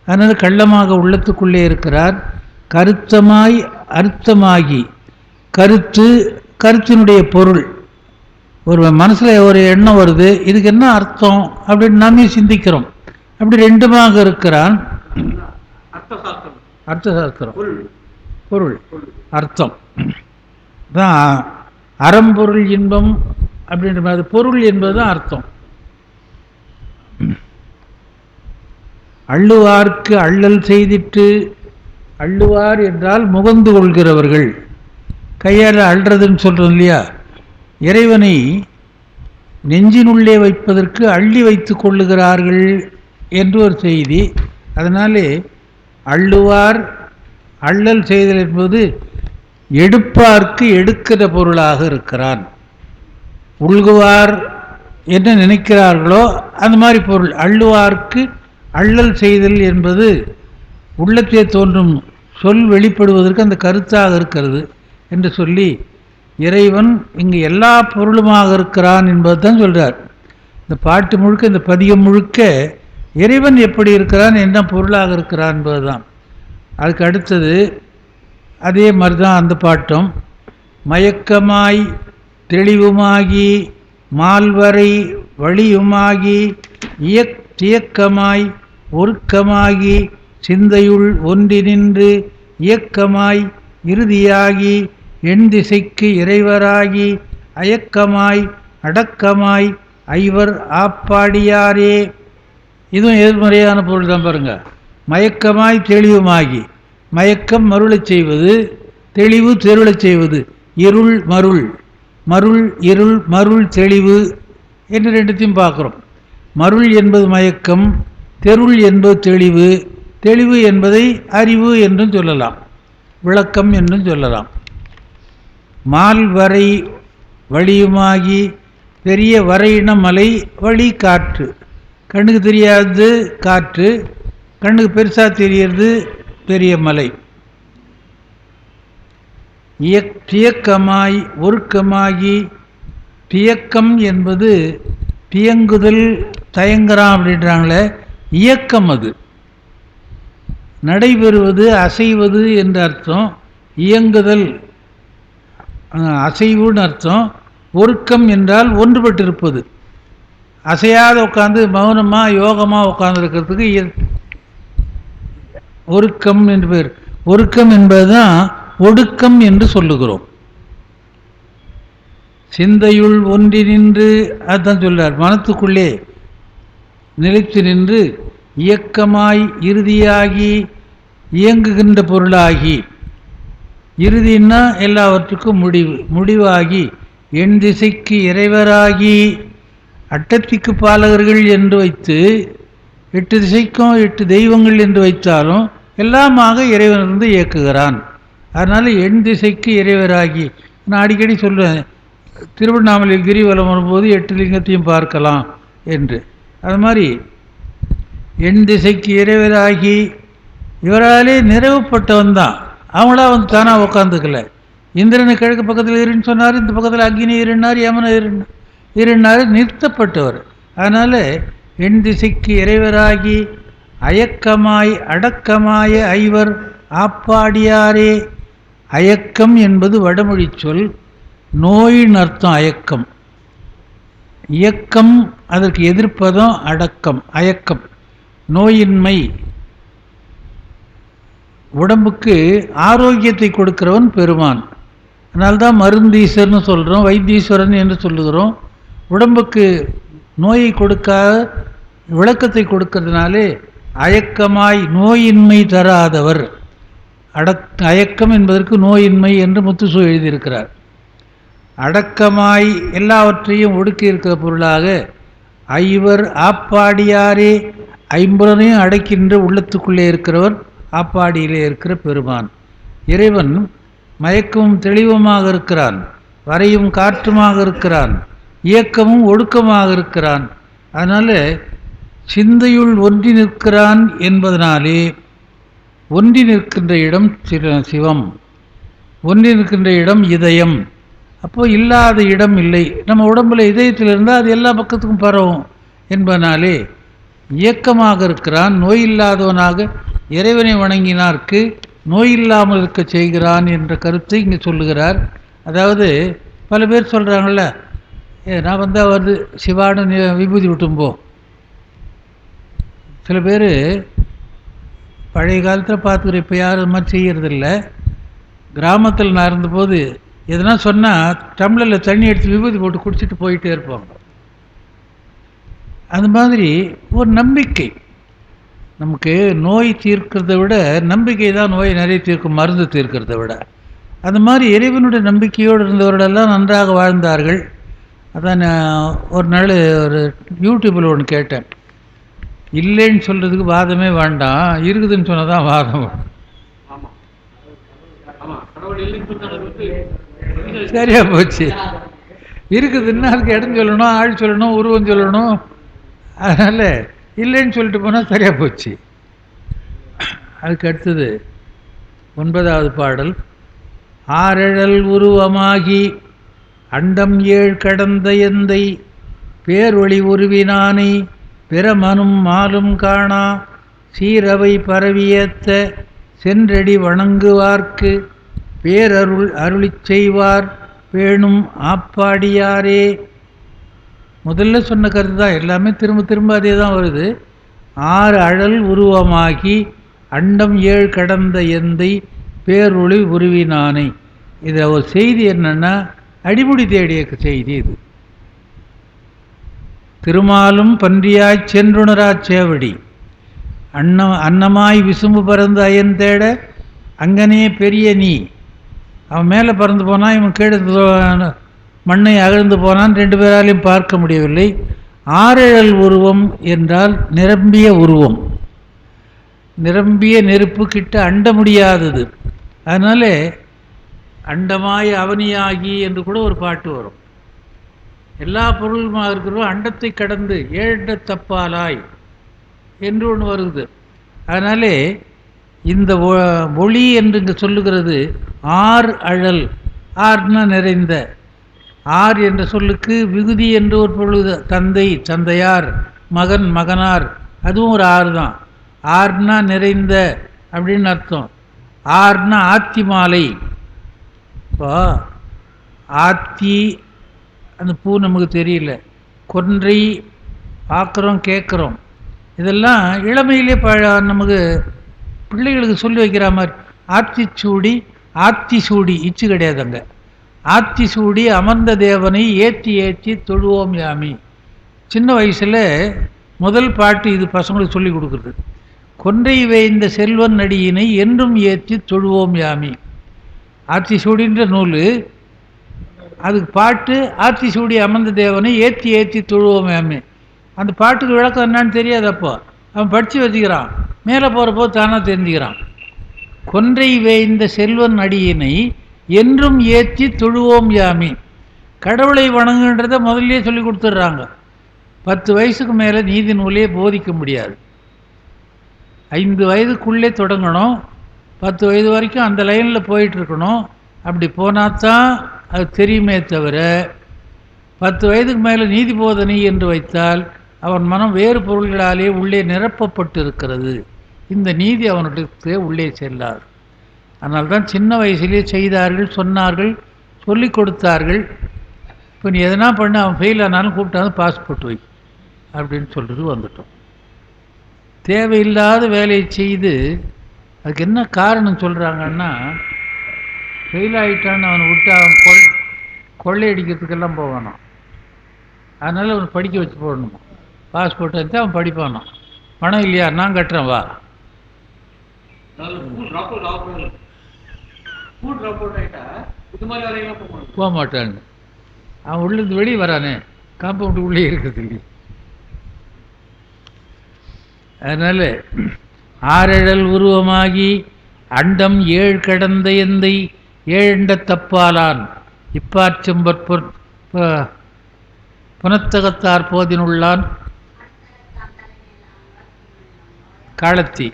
அதனால் கள்ளமாக உள்ளத்துக்குள்ளே இருக்கிறார். கருத்தமாய் அர்த்தமாகி, கருத்தினுடைய பொருள். ஒரு மனசில் ஒரு எண்ணம் வருது, இதுக்கு என்ன அர்த்தம் அப்படின்னு நாமே சிந்திக்கிறோம். அப்படி ரெண்டுமாக இருக்கிறான். அர்த்தசாஸ்திரம் பொருள் அர்த்தம் தான். அறம்பொருள் இன்பம் அப்படின்ற மாதிரி பொருள் என்பது தான் அர்த்தம். அள்ளுவார்க்கு அள்ளல் செய்திட்டு, அள்ளுவார் என்றால் முகந்து கொள்கிறவர்கள், கையால் அள்ளுறதுன்னு சொல்கிறோம் இல்லையா. இறைவனை நெஞ்சினுள்ளே வைப்பதற்கு அள்ளி வைத்து கொள்ளுகிறார்கள் என்று ஒரு செய்தி. அதனாலே அள்ளுவார் அள்ளல் செய்தல் என்பது எடுப்பார்க்கு எடுக்கிற பொருளாக இருக்கிறான். உள்குவார் என்ன நினைக்கிறார்களோ அந்த மாதிரி பொருள். அள்ளுவார்க்கு அள்ளல் செய்தல் என்பது உள்ளத்தே தோன்றும் சொல் வெளிப்படுவதற்கு அந்த கருத்தாக இருக்கிறது என்று சொல்லி, இறைவன் இங்கு எல்லா பொருளுமாக இருக்கிறான் என்பது தான் சொல்கிறார். இந்த பாட்டு முழுக்க, இந்த பதிகம் முழுக்க இறைவன் எப்படி இருக்கிறான், என்ன பொருளாக இருக்கிறான் என்பது தான். அதுக்கு அடுத்தது அதே மாதிரி தான் அந்த பாட்டும். மயக்கமாய் தெளிவுமாகி மால்வரை வழியுமாகி தியக்கமாய் ஒருக்கமாகி சிந்தையுள் ஒன்றி நின்று இயக்கமாய் இறுதியாகி எண் திசைக்கு இறைவராகி அயக்கமாய் அடக்கமாய் ஐவர் ஆப்பாடியாரே. இதுவும் எதிர்மறையான பொருள் தான் பாருங்க. மயக்கமாய் தெளிவுமாகி, மயக்கம் மருளச் செய்வது, தெளிவு தெருளச் செய்வது. இருள் மருள், மருள் இருள், மருள் தெளிவு என்று ரெண்டுத்தையும் பார்க்குறோம். மருள் என்பது மயக்கம், தெருள் என்பது தெளிவு. தெளிவு என்பதை அறிவு என்றும் சொல்லலாம், விளக்கம் என்றும் சொல்லலாம். மால்வரை வழியுமாகி பெரிய வரையின மலை வழி காற்று. கண்ணுக்கு தெரியாது காற்று, கண்ணுக்கு பெருசாக தெரியறது பெரிய மலை. தியக்கமாய் ஒருக்கமாகி, தியக்கம் என்பது தியங்குதல், தயங்குறான் அப்படின்றாங்களே, இயக்கம். அது நடைபெறுவது, அசைவது என்று அர்த்தம். இயங்குதல் அசைவுன்னு அர்த்தம். ஒருக்கம் என்றால் ஒன்றுபட்டிருப்பது, அசையாத உட்காந்து மௌனமாக யோகமாக உட்கார்ந்துருக்கிறதுக்கு ஒருக்கம் என்று பேர். ஒருக்கம் என்பதுதான் ஒடுக்கம் என்று சொல்லுகிறோம். சிந்தையுள் ஒன்றி நின்று, அதுதான் சொல்றார், மனத்துக்குள்ளே நிலைத்து நின்று இயக்கமாய் இறுதியாகி இயங்குகின்ற பொருளாகி. இறுதின்னா எல்லாவற்றுக்கும் முடிவு, முடிவாகி எண் திசைக்கு இறைவராகி. அட்டத்திற்கு பாலகர்கள் என்று வைத்து 8 திசைக்கும் 8 தெய்வங்கள் என்று வைத்தாலும் எல்லாமாக இறைவனிருந்து இயக்குகிறான். அதனால் எண் திசைக்கு இறைவராகி. நான் அடிக்கடி சொல்லுவேன், திருவண்ணாமலையில் கிரிவலம் வரும்போது 8 லிங்கத்தையும் பார்க்கலாம் என்று. அது மாதிரி எண் திசைக்கு இறைவராகி இவராலே நிறைவுப்பட்டவன் தான். அவங்களா வந்து தானாக உட்காந்துக்கல. இந்திரனை கிழக்கு பக்கத்தில் இருன்னு சொன்னார், இந்த பக்கத்தில் அக்னி இருன்னார், யமனை இருன்னார், நிறுத்தப்பட்டவர். அதனால் எண் திசைக்கு இறைவராகி அயக்கமாய் அடக்கமாய ஐவர் ஆப்பாடியாரே. அயக்கம் என்பது வடமொழி சொல், நோயின் அர்த்தம் அயக்கம். இயக்கம் அதற்கு எதிர்ப்பதும் அடக்கம், அயக்கம், நோயின்மை. உடம்புக்கு ஆரோக்கியத்தை கொடுக்கிறவன் பெருமான். அதனால்தான் மருந்தீஸ்வரன் சொல்கிறோம், வைத்தீஸ்வரன் என்று சொல்லுகிறோம். உடம்புக்கு நோயை கொடுக்காத விளக்கத்தை கொடுக்கறதுனாலே அயக்கமாய் நோயின்மை தராதவர். அயக்கம் என்பதற்கு நோயின்மை என்று முத்துசு எழுதியிருக்கிறார். அடக்கமாய் எல்லாவற்றையும் ஒடுக்கி இருக்கிற பொருளாக ஐவர் ஆப்பாடியாரே. ஐம்புலனையும் அடக்கின்ற உள்ளத்துக்குள்ளே இருக்கிறவர் ஆப்பாடியிலே இருக்கிற பெருமான். இறைவன் மயக்கமும் தெளிவுமாக இருக்கிறான், வரையும் காற்றுமாக இருக்கிறான், இயக்கமும் ஒடுக்கமாக இருக்கிறான். அதனால் சிந்தையுள் ஒன்றி நிற்கிறான் என்பதனாலே ஒன்றி நிற்கின்ற இடம் சிவம், ஒன்றி நிற்கின்ற இடம் இதயம். அப்போது இல்லாத இடம் இல்லை. நம்ம உடம்புல இதயத்தில் இருந்தால் அது எல்லா பக்கத்துக்கும் பரவும் என்பதனாலே இயக்கமாக இருக்கிறான். நோய் இல்லாதவனாக இறைவனை வணங்கினார்க்கு நோய் இல்லாமல் இருக்க செய்கிறான் என்ற கருத்தை இங்கே சொல்லுகிறார். அதாவது பல பேர் சொல்கிறாங்கள்ல, நான் வந்தால் வருது சிவான்னு விபூதி விட்டும்போ. சில பேர் பழைய காலத்தில் பார்த்துக்கிற, இப்போ யாரும் அது மாதிரி செய்கிறதில்ல. கிராமத்தில் நான் இருந்தபோது எதனா சொன்னால் டம்ளரில் தண்ணி எடுத்து விபூதி போட்டு குடிச்சிட்டு போயிட்டே இருப்பாங்க. அது மாதிரி ஒரு நம்பிக்கை. நமக்கு நோய் தீர்க்கிறத விட நம்பிக்கை தான் நோயை நிறைய தீர்க்கும், மருந்து தீர்க்கிறத விட. அது மாதிரி இறைவனுடைய நம்பிக்கையோடு இருந்தவர்களெல்லாம் நன்றாக வாழ்ந்தார்கள். அதான் ஒரு நாள் ஒரு யூடியூப்பில் ஒன்று கேட்டேன். இல்லைன்னு சொல்கிறதுக்கு வாதமே வேண்டாம், இருக்குதுன்னு சொன்னால் தான் வாதம். சரியா போச்சு. இருக்குதுன்னா அதுக்கு இடம் சொல்லணும், ஆள் சொல்லணும், உருவம் சொல்லணும். அதனால் இல்லைன்னு சொல்லிட்டு போனால் சரியாக போச்சு. அதுக்கு அடுத்தது 9வது பாடல். ஆரெழல் உருவமாகி அண்டம் 7 கடந்த எந்தை பேரொளி உருவினானை பிறமனும் மாலும் காணா சீரவை பரவியத்த சென்றடி வணங்குவார்க்கு பேரருள் அருளிச் செய்வார் பேணும் ஆப்பாடியாரே. முதல்ல சொன்ன கருத்து தான், எல்லாமே திரும்ப திரும்ப அதே தான் வருது. 6 அழல் உருவமாகி அண்டம் 7 கடந்த எந்தை பேரொளி உருவினானை. இதில் ஒரு செய்தி என்னென்னா, அடிமுடி தேடிய செய்தி இது. திருமாலும் பன்றியாய்ச் சென்றுணராச் சேவடி அன்னமாய் விசும்பு பறந்து அயன் தேட அங்கனே பெரிய நீ. அவன் மேலே பறந்து போனான், இவன் கீழே மண்ணை அகழ்ந்து போனான், ரெண்டு பேராலையும் பார்க்க முடியவில்லை. ஆறழல் உருவம் என்றால் நிரம்பிய உருவம், நிரம்பிய நெருப்பு கிட்ட அண்ட முடியாதது. அதனால அண்டமாய் அவனியாகி என்று கூட ஒரு பாட்டு வரும். எல்லா பொருளுமாக இருக்கிறோம் அண்டத்தை கடந்து ஏழ தப்பாலாய் என்று ஒன்று வருது. அதனாலே இந்த ஒளி என்று இங்கே சொல்லுகிறது ஆர் அழல். ஆர்னா நிறைந்த. ஆர் என்ற சொல்லுக்கு விகுதி என்று ஒரு பொருள், தந்தை தந்தையார், மகன் மகனார், அதுவும் ஒரு ஆறு தான். ஆர்னா நிறைந்த அப்படின்னு அர்த்தம். ஆர்னா ஆத்தி மாலை. இப்போ ஆத்தி அந்த பூ நமக்கு தெரியல, கொன்றை பார்க்குறோம் கேட்குறோம், இதெல்லாம் இளமையிலே நமக்கு பிள்ளைகளுக்கு சொல்லி வைக்கிற மாதிரி. ஆத்திச்சூடி ஆத்தி சூடி இச்சு கிடையாது அங்கே. ஆத்தி சூடி அமர்ந்த தேவனை ஏற்றி ஏற்றி தொழுவோம் யாமி. சின்ன வயசில் முதல் பாட்டு இது பசங்களுக்கு சொல்லி கொடுக்குறது. கொன்றை வேய்ந்த செல்வன் நடியினை என்றும் ஏற்றி தொழுவோம் யாமி. ஆத்தி சூடின்ற நூல், அதுக்கு பாட்டு ஆத்தி சூடி அமர்ந்த தேவனை ஏற்றி ஏற்றி தொழுவோம் யாமி. அந்த பாட்டுக்கு விளக்கம் என்னான்னு தெரியாது. அப்போ அவன் படித்து வச்சுக்கிறான், மேலே போகிறப்போ தானாக தெரிஞ்சுக்கிறான். கொன்றை வேய்ந்த செல்வன் அடியினை என்றும் ஏற்றி தொழுவோம் யாமி. கடவுளை வணங்குன்றதை முதல்ல சொல்லி கொடுத்துட்றாங்க. 10 வயசுக்கு மேலே நீதி நூலே போதிக்க முடியாது. 5 வயதுக்குள்ளே தொடங்கணும், 10 வயது வரைக்கும் அந்த லைனில் போயிட்டுருக்கணும். அப்படி போனால் தான் அது தெரியுமே தவிர 10 வயதுக்கு மேலே நீதி போதனை என்று வைத்தால் அவன் மனம் வேறு பொருள்களாலே உள்ளே நிரப்பப்பட்டு இருக்கிறது. இந்த நீதி அவனுக்கு உள்ளே செல்லாது. அதனால்தான் சின்ன வயசுலேயே செய்தார்கள், சொன்னார்கள், சொல்லி கொடுத்தார்கள். இப்போ நீ எதனா பண்ண, அவன் ஃபெயில் ஆனாலும் கூப்பிட்டாலும் பாஸ்போர்ட் வை அப்படின்னு சொல்லிட்டு வந்துட்டோம். தேவையில்லாத வேலையை செய்து அதுக்கு என்ன காரணம் சொல்கிறாங்கன்னா, ஃபெயில் ஆகிட்டான்னு அவனை விட்டு அவன் கொள்ளையடிக்கிறதுக்கெல்லாம் போவானோ. அதனால் அவனை படிக்க வச்சு போடணுமா. பாஸ்போர்ட் வச்சு அவன் படிப்பானோ. பணம் இல்லையா, நான் கட்டுறேன் வா. போக மாட்டான்னு அவன் உள்ளேருந்து வெளியே வரானே, காம்பவுண்டு உள்ளே இருக்கிறது இல்லையே. அதனால் ஆறழல் உருவமாகி அண்டம் ஏழு கடந்த எந்தை ஏழண்ட தப்பாலான் இப்பாச்சம்பற் புனத்தகத்தார் போதினுள்ளான் காலத்தி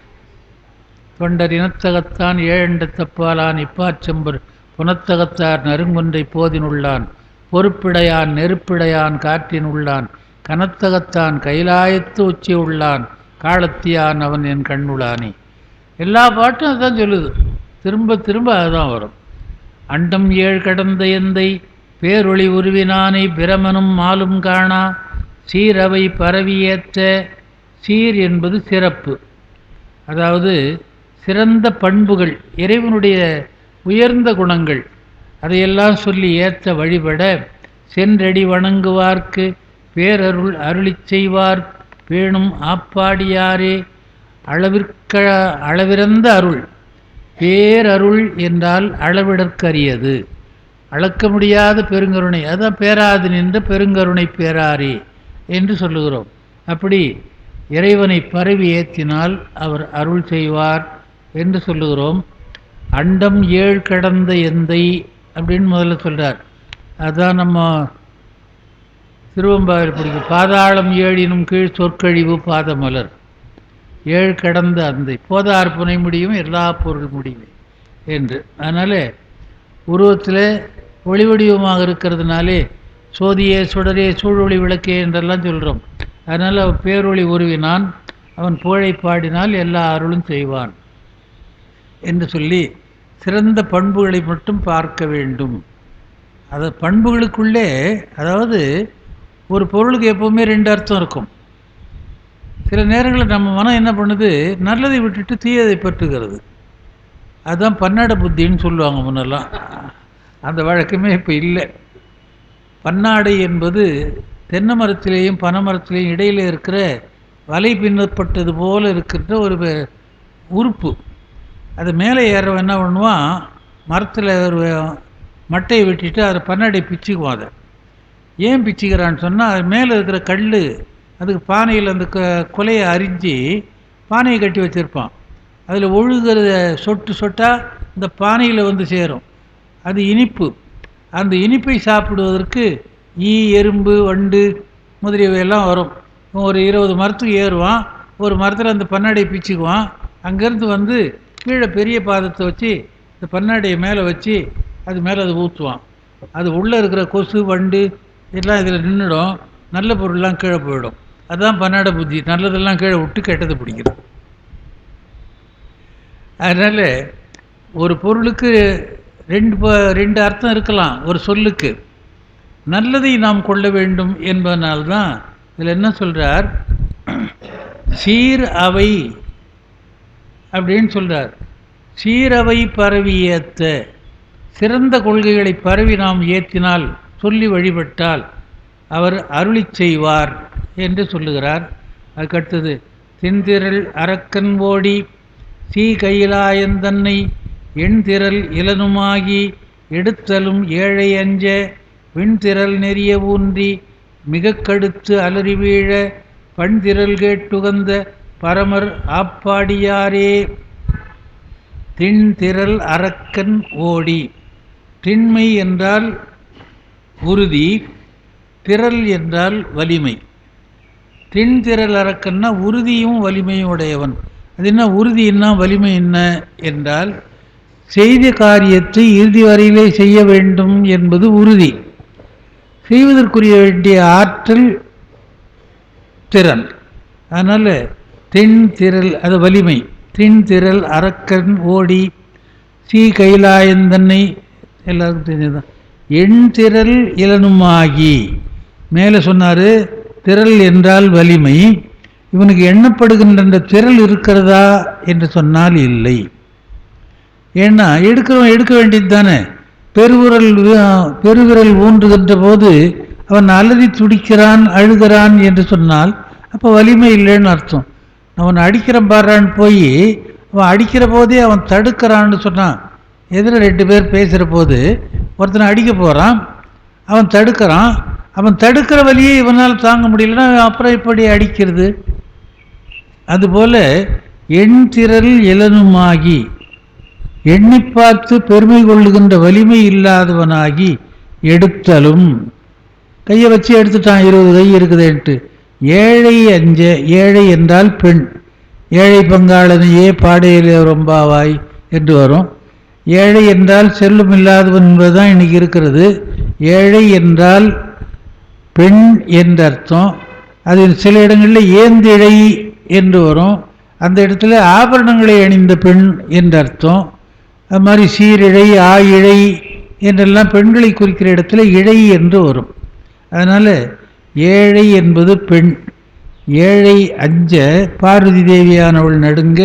தொண்டர் இனத்தகத்தான் ஏழண்ட தப்பாலான் இப்பாச்சம்பர் புனத்தகத்தார் நறுங்குன்றை போதினுள்ளான் பொறுப்பிடையான் நெருப்பிடையான் காற்றின் உள்ளான் கனத்தகத்தான் கைலாயத்து உச்சி உள்ளான் காலத்தியான் அவன் என் கண்ணுளானே. எல்லா பாட்டும் அதுதான் சொல்லுது, திரும்ப திரும்ப அதுதான் வரும். அண்டம் ஏழு கடந்த எந்தை பேரொளி உருவினானை பிரமனும் மாலும் காணா சீரவை பரவியேற்ற. சீர் என்பது சிறப்பு, அதாவது சிறந்த பண்புகள், இறைவனுடைய உயர்ந்த குணங்கள், அதையெல்லாம் சொல்லி ஏற்ற வழிபட சென்றடி வணங்குவார்க்கு பேரருள் அருளி செய்வார் பேணும் ஆப்பாடியாரே. அளவிறந்த அருள். பேரருள் என்றால் அளவிடற்கரியது, அளக்க முடியாத பெருங்கருணை, அதுதான் பேராது நின்ற பெருங்கருணை பேராரே என்று சொல்லுகிறோம். அப்படி இறைவனை பரவி ஏற்றினால் அவர் அருள் செய்வார் என்று சொல்லுகிறோம். அண்டம் ஏழு கடந்த எந்தை அப்படின்னு முதல்ல சொல்கிறார். அதுதான் நம்ம திருவம்பாவில் பிடிக்கும். பாதாளம் ஏழினும் கீழ் சொற்கழிவு பாதமலர். ஏழு கடந்த அந்தை போதார் புனை முடியும் எல்லா பொருள் முடியுமே என்று. அதனால் உருவத்தில் ஒளி வடிவமாக இருக்கிறதுனாலே சோதியே சுடரே சூழொளி விளக்கே என்றெல்லாம் சொல்கிறோம். அதனால் அவன் பேரொளி உருவினான், அவன் புகழை பாடினால் எல்லா அருளும் செய்வான் என்று சொல்லி சிறந்த பண்புகளை மட்டும் பார்க்க வேண்டும். அது பண்புகளுக்குள்ளே, அதாவது ஒரு பொருளுக்கு எப்போவுமே 2 அர்த்தம் இருக்கும். சில நேரங்களில் நம்ம மனம் என்ன பண்ணுது, நல்லதை விட்டுட்டு தீயதை பற்றுகிறது. அதுதான் பன்னாட புத்தின்னு சொல்லுவாங்க முன்னெல்லாம். அந்த வழக்கமே இப்போ இல்லை. பன்னாடை என்பது தென்னை மரத்திலேயும் பனை மரத்திலேயும் இடையில் இருக்கிற வலை பின்னப்பட்டது போல் இருக்கிற ஒரு உறுப்பு. அது மேலே ஏறவன் என்ன பண்ணுவான், மரத்தில் ஒரு மட்டையை வெட்டிட்டு அதை பன்னாடை பிச்சுக்குவான். அதை ஏன் பிச்சுக்கிறான்னு சொன்னால், அது மேலே இருக்கிற கல் அதுக்கு பானையில் அந்த கொலையை அரிஞ்சு பானையை கட்டி வச்சுருப்பான். அதில் ஒழுகிறத சொட்டு சொட்டாக இந்த பானையில் வந்து சேரும். அது இனிப்பு. அந்த இனிப்பை சாப்பிடுவதற்கு ஈ, எறும்பு, வண்டு முதலியவையெல்லாம் வரும். ஒரு 20 மரத்துக்கு ஏறுவான். ஒரு மரத்தில் அந்த பன்னாடையை பிச்சுக்குவான். அங்கேருந்து வந்து கீழே பெரிய பாதத்தை வச்சு இந்த பன்னாடையை மேலே வச்சு அது மேலே அதை ஊற்றுவான். அது உள்ளே இருக்கிற கொசு, வண்டு எல்லாம் இதில் நின்றுடும். நல்ல பொருள்லாம் கீழே போயிடும். அதுதான் பன்னாடை புத்தி. நல்லதெல்லாம் கீழே விட்டு கெட்டதை பிடிக்கிறது. அதனால் ஒரு பொருளுக்கு ரெண்டு அர்த்தம் இருக்கலாம். ஒரு சொல்லுக்கு நல்லதை நாம் கொள்ள வேண்டும் என்பதனால்தான் இதில் என்ன சொல்கிறார், சீர் அவை அப்படின்னு சொல்கிறார். சீரவை பரவி ஏத்த, சிறந்த கொள்கைகளை பரவி நாம் ஏற்றினால், சொல்லி வழிபட்டால் அவர் அருளி செய்வார் என்று சொல்லுகிறார். அதுக்கடுத்தது, தின்திரள் அரக்கன் ஓடி சீ கையிலாயந்தன்னை எண்திரள் இளனுமாகி எடுத்தலும் ஏழை அஞ்ச விண்திரள் நெறிய ஊன்றி மிக கடுத்து அலறி வீழ பண்திரள் கேட்டுகந்த பரமர் ஆப்பாடியாரே. திண்திரள் அரக்கன் ஓடி. திண்மை என்றால் உறுதி, திரள் என்றால் வலிமை. திண்திரள் அரக்கன்னா உறுதியும் வலிமையும் உடையவன். அது என்ன உறுதி என்ன வலிமை என்ன என்றால், செய்த காரியத்தை இறுதி வரையிலே செய்ய வேண்டும் என்பது உறுதி. செய்வதற்குரிய வேண்டிய ஆற்றல் திறன். அதனால் திண்திரள் அது வலிமை. திண்திரள் அரக்கன் ஓடி சீ கைலாயந்தன்னை எல்லாருக்கும் தெரிஞ்சதுதான். எண்திரள் இளனுமாகி மேலே சொன்னார். திரள் என்றால் வலிமை. இவனுக்கு எண்ணப்படுகின்ற திரள் இருக்கிறதா என்று சொன்னால் இல்லை. ஏன்னா எடுக்க வேண்டியது தானே. பெருவிரல் ஊன்றுகின்ற போது அவன் அலறி துடிக்கிறான், அழுகிறான் என்று சொன்னால் அப்போ வலிமை இல்லைன்னு அர்த்தம். அவன் அடிக்கிறன் பாடுறான்னு போய் அவன் அடிக்கிற போதே அவன் தடுக்கிறான்னு சொன்னான். எதிர 2 பேர் பேசுகிற போது ஒருத்தனை அடிக்க போகிறான், அவன் தடுக்கிறான். அவன் தடுக்கிற வழியே இவனால் தாங்க முடியலன்னா அப்புறம் இப்படி அடிக்கிறது. அதுபோல் எண்திரள் இளனுமாகி, எண்ணி பார்த்து பெருமை கொள்ளுகின்ற வலிமை இல்லாதவனாகி எடுத்தலும், கையை வச்சு எடுத்துட்டான் 20 கை இருக்குதுன்ட்டு. ஏழை அஞ்ச, ஏழை என்றால் பெண். ஏழை பங்காளனையே பாடையில் ரொம்பாவாய் என்று வரும். ஏழை என்றால் செல்லும் இல்லாதவன் என்பதுதான் இன்னைக்கு இருக்கிறது. ஏழை என்றால் பெண் என்ற அர்த்தம். அதில் சில இடங்களில் ஏந்திழை என்று வரும். அந்த இடத்துல ஆபரணங்களை அணிந்த பெண் என்ற அர்த்தம். அது மாதிரி சீரிழை, ஆயிழை என்றெல்லாம் பெண்களை குறிக்கிற இடத்துல இழை என்று வரும். அதனால் ஏழை என்பது பெண். ஏழை அஞ்ச பார்வதி தேவியானவள் நடுங்க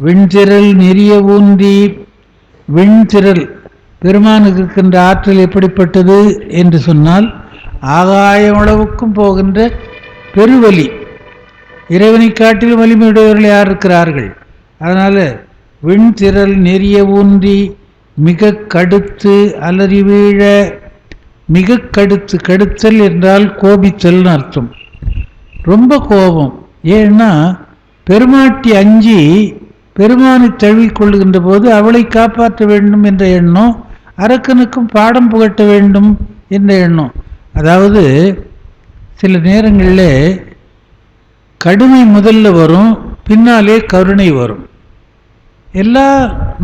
விண்திரள் நெறிய ஊன்றி. விண்திரள் பெருமானுக்கு இருக்கின்ற ஆற்றல் எப்படிப்பட்டது என்று சொன்னால், ஆகாயம் அளவுக்கும் போகின்ற பெருவலி. இறைவனை காட்டிலும் வலிமையுடையவர்கள் யார் இருக்கிறார்கள்? அதனால் விண்திரள் நெறிய ஊன்றி மிக கடுத்து அலறி வீழ. மிக கடுத்து, கடுத்தல் என்றால் கோபித்தல்னு அர்த்தம். ரொம்ப கோபம். ஏன்னா பெருமாட்டி அஞ்சி பெருமானை தழுவிக்கொள்ளுகின்ற போது அவளை காப்பாற்ற வேண்டும் என்ற எண்ணம், அரக்கனுக்கும் பாடம் புகட்ட வேண்டும் என்ற எண்ணம். அதாவது சில நேரங்களில் கடுமை முதல்ல வரும், பின்னாலே கருணை வரும். எல்லா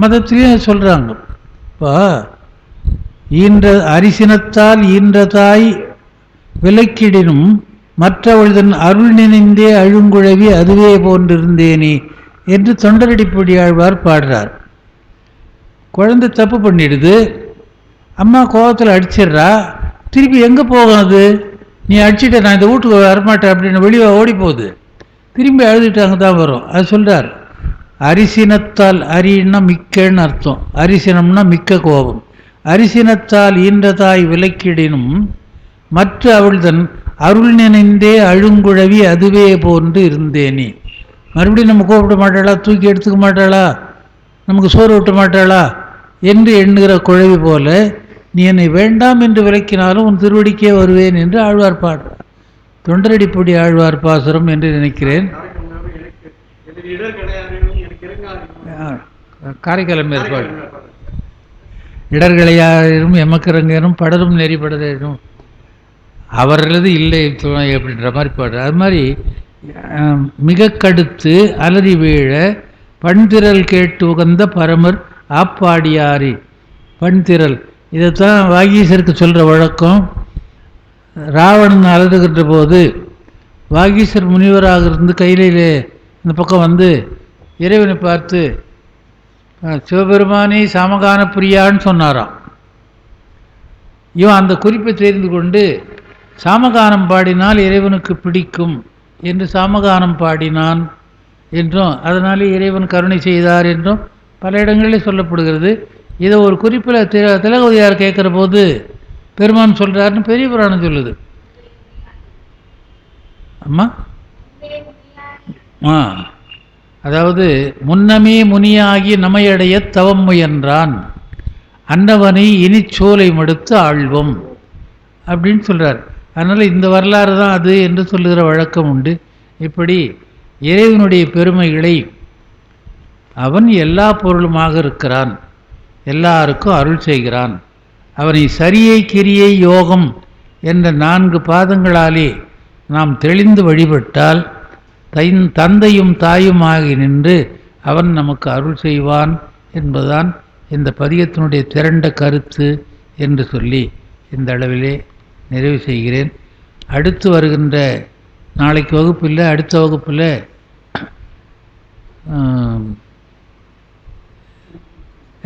மதத்திலையும் சொல்கிறாங்க. இப்போ ஈன்ற அரிசினத்தால் ஈன்ற தாய் விலக்கிடினும் மற்றவள்தன் அருள் நினைந்தே அழுங்குழவி அதுவே போன்றிருந்தேனே என்று தொண்டரடிப்படி ஆழ்வார் பாடுறார். குழந்தை தப்பு பண்ணிடுது, அம்மா கோபத்தில் அடிச்சிடுறா. திருப்பி எங்கே போகும் அது? நீ அடிச்சுட்ட, நான் இந்த வீட்டுக்கு வரமாட்டேன் அப்படின்னு வெளியே ஓடி போகுது. திரும்பி அழுதுட்டு அங்கே தான் வரும். அது சொல்கிறார், அரிசினத்தால், அரின்னா மிக்கன்னு அர்த்தம். அரிசினம்னா மிக்க கோபம். அரிசினத்தால் ஈன்ற தாய் விலக்கிடினும் மற்ற அவள்தன் அருள் நினைந்தே அழுங்குழவி அதுவே போன்று இருந்தேனே. மறுபடியும் நம்ம கூப்பிட மாட்டாளா, தூக்கி எடுத்துக்க மாட்டாளா, நமக்கு சோறு விட்ட மாட்டாளா என்று எண்ணுகிற குழவி போல நீ என்னை வேண்டாம் என்று விளக்கினாலும் உன் திருவடிக்கே வருவேன் என்று ஆழ்வார் பாடுறார். தொண்டரடிப்பொடி ஆழ்வார் பாசுரம் என்று நினைக்கிறேன். காரைக்காலம் ஏற்பாடு. இடர்களையாரும் எமக்கிறங்கரும் படரும் நெறிப்படரும் அவர்களது இல்லை அப்படின்ற மாதிரி பாடுற. அது மாதிரி மிக கடுத்து அலறி வீழ பண்திரல் கேட்டு உகந்த பரமர் ஆப்பாடியாரி. பண்திரல் இதைத்தான் வாகீசருக்கு சொல்கிற வழக்கம். ராவணன் அலறுகின்ற போது வாகீசர் முனிவராக இருந்து கையிலே இந்த பக்கம் வந்து இறைவனை பார்த்து சிவபெருமானே சாமகான பிரியான்னு சொன்னாராம். இவன் அந்த குறிப்பை தெரிந்து கொண்டு சாமகானம் பாடினால் இறைவனுக்கு பிடிக்கும் என்று சாமகானம் பாடினான் என்றும் அதனாலே இறைவன் கருணை செய்தார் என்றும் பல இடங்களில் சொல்லப்படுகிறது. இதை ஒரு குறிப்பில் திலகவதியார் கேட்குற போது பெருமான் சொல்கிறாருன்னு பெரிய புராணம் சொல்லுது. அம்மா அதாவது முன்னமே முனியாகி நமையடைய தவம் முயன்றான் அன்னவனை இனிச்சோலை மடுத்து ஆழ்வோம் அப்படின்னு சொல்கிறார். அதனால் இந்த வரலாறு தான் அது என்று சொல்லுகிற வழக்கம் உண்டு. இப்படி இறைவனுடைய பெருமைகளை அவன் எல்லா பொருளுமாக இருக்கிறான், எல்லாருக்கும் அருள் செய்கிறான். அவனை சரியை கிரியை யோகம் என்ற 4 பாதங்களாலே நாம் தெளிந்து வழிபட்டால் தந்தையும் தாயுமாகி நின்று அவன் நமக்கு அருள் செய்வான் என்பதுதான் இந்த பதிகத்தினுடைய திரண்ட கருத்து என்று சொல்லி இந்த அளவிலே நிறைவு செய்கிறேன். அடுத்து வருகின்ற நாளைக்கு வகுப்பில் அடுத்த வகுப்பில்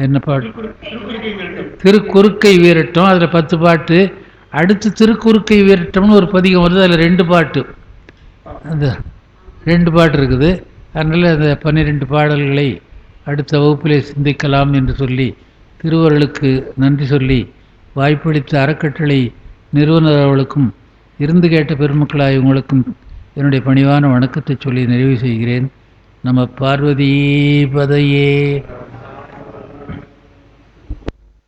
என்ன பாட்டு? திருக்குறுக்கை வீரட்டம். அதில் 10 பாட்டு. அடுத்து திருக்குறுக்கை வீரட்டம்னு ஒரு பதிகம் வருது, அதில் 2 பாட்டு. அந்த 2 பாட்டு இருக்குது. அதனால் அந்த 12 பாடல்களை அடுத்த வகுப்பிலே சிந்திக்கலாம் என்று சொல்லி திருவருளுக்கு நன்றி சொல்லி வாய்ப்பளித்த அறக்கட்டளை நிறுவனர் அவர்களுக்கும் இருந்து கேட்ட பெருமக்களாய் உங்களுக்கும் என்னுடைய பணிவான வணக்கத்தை சொல்லி நிறைவு செய்கிறேன். நம பார்வதி பதையே.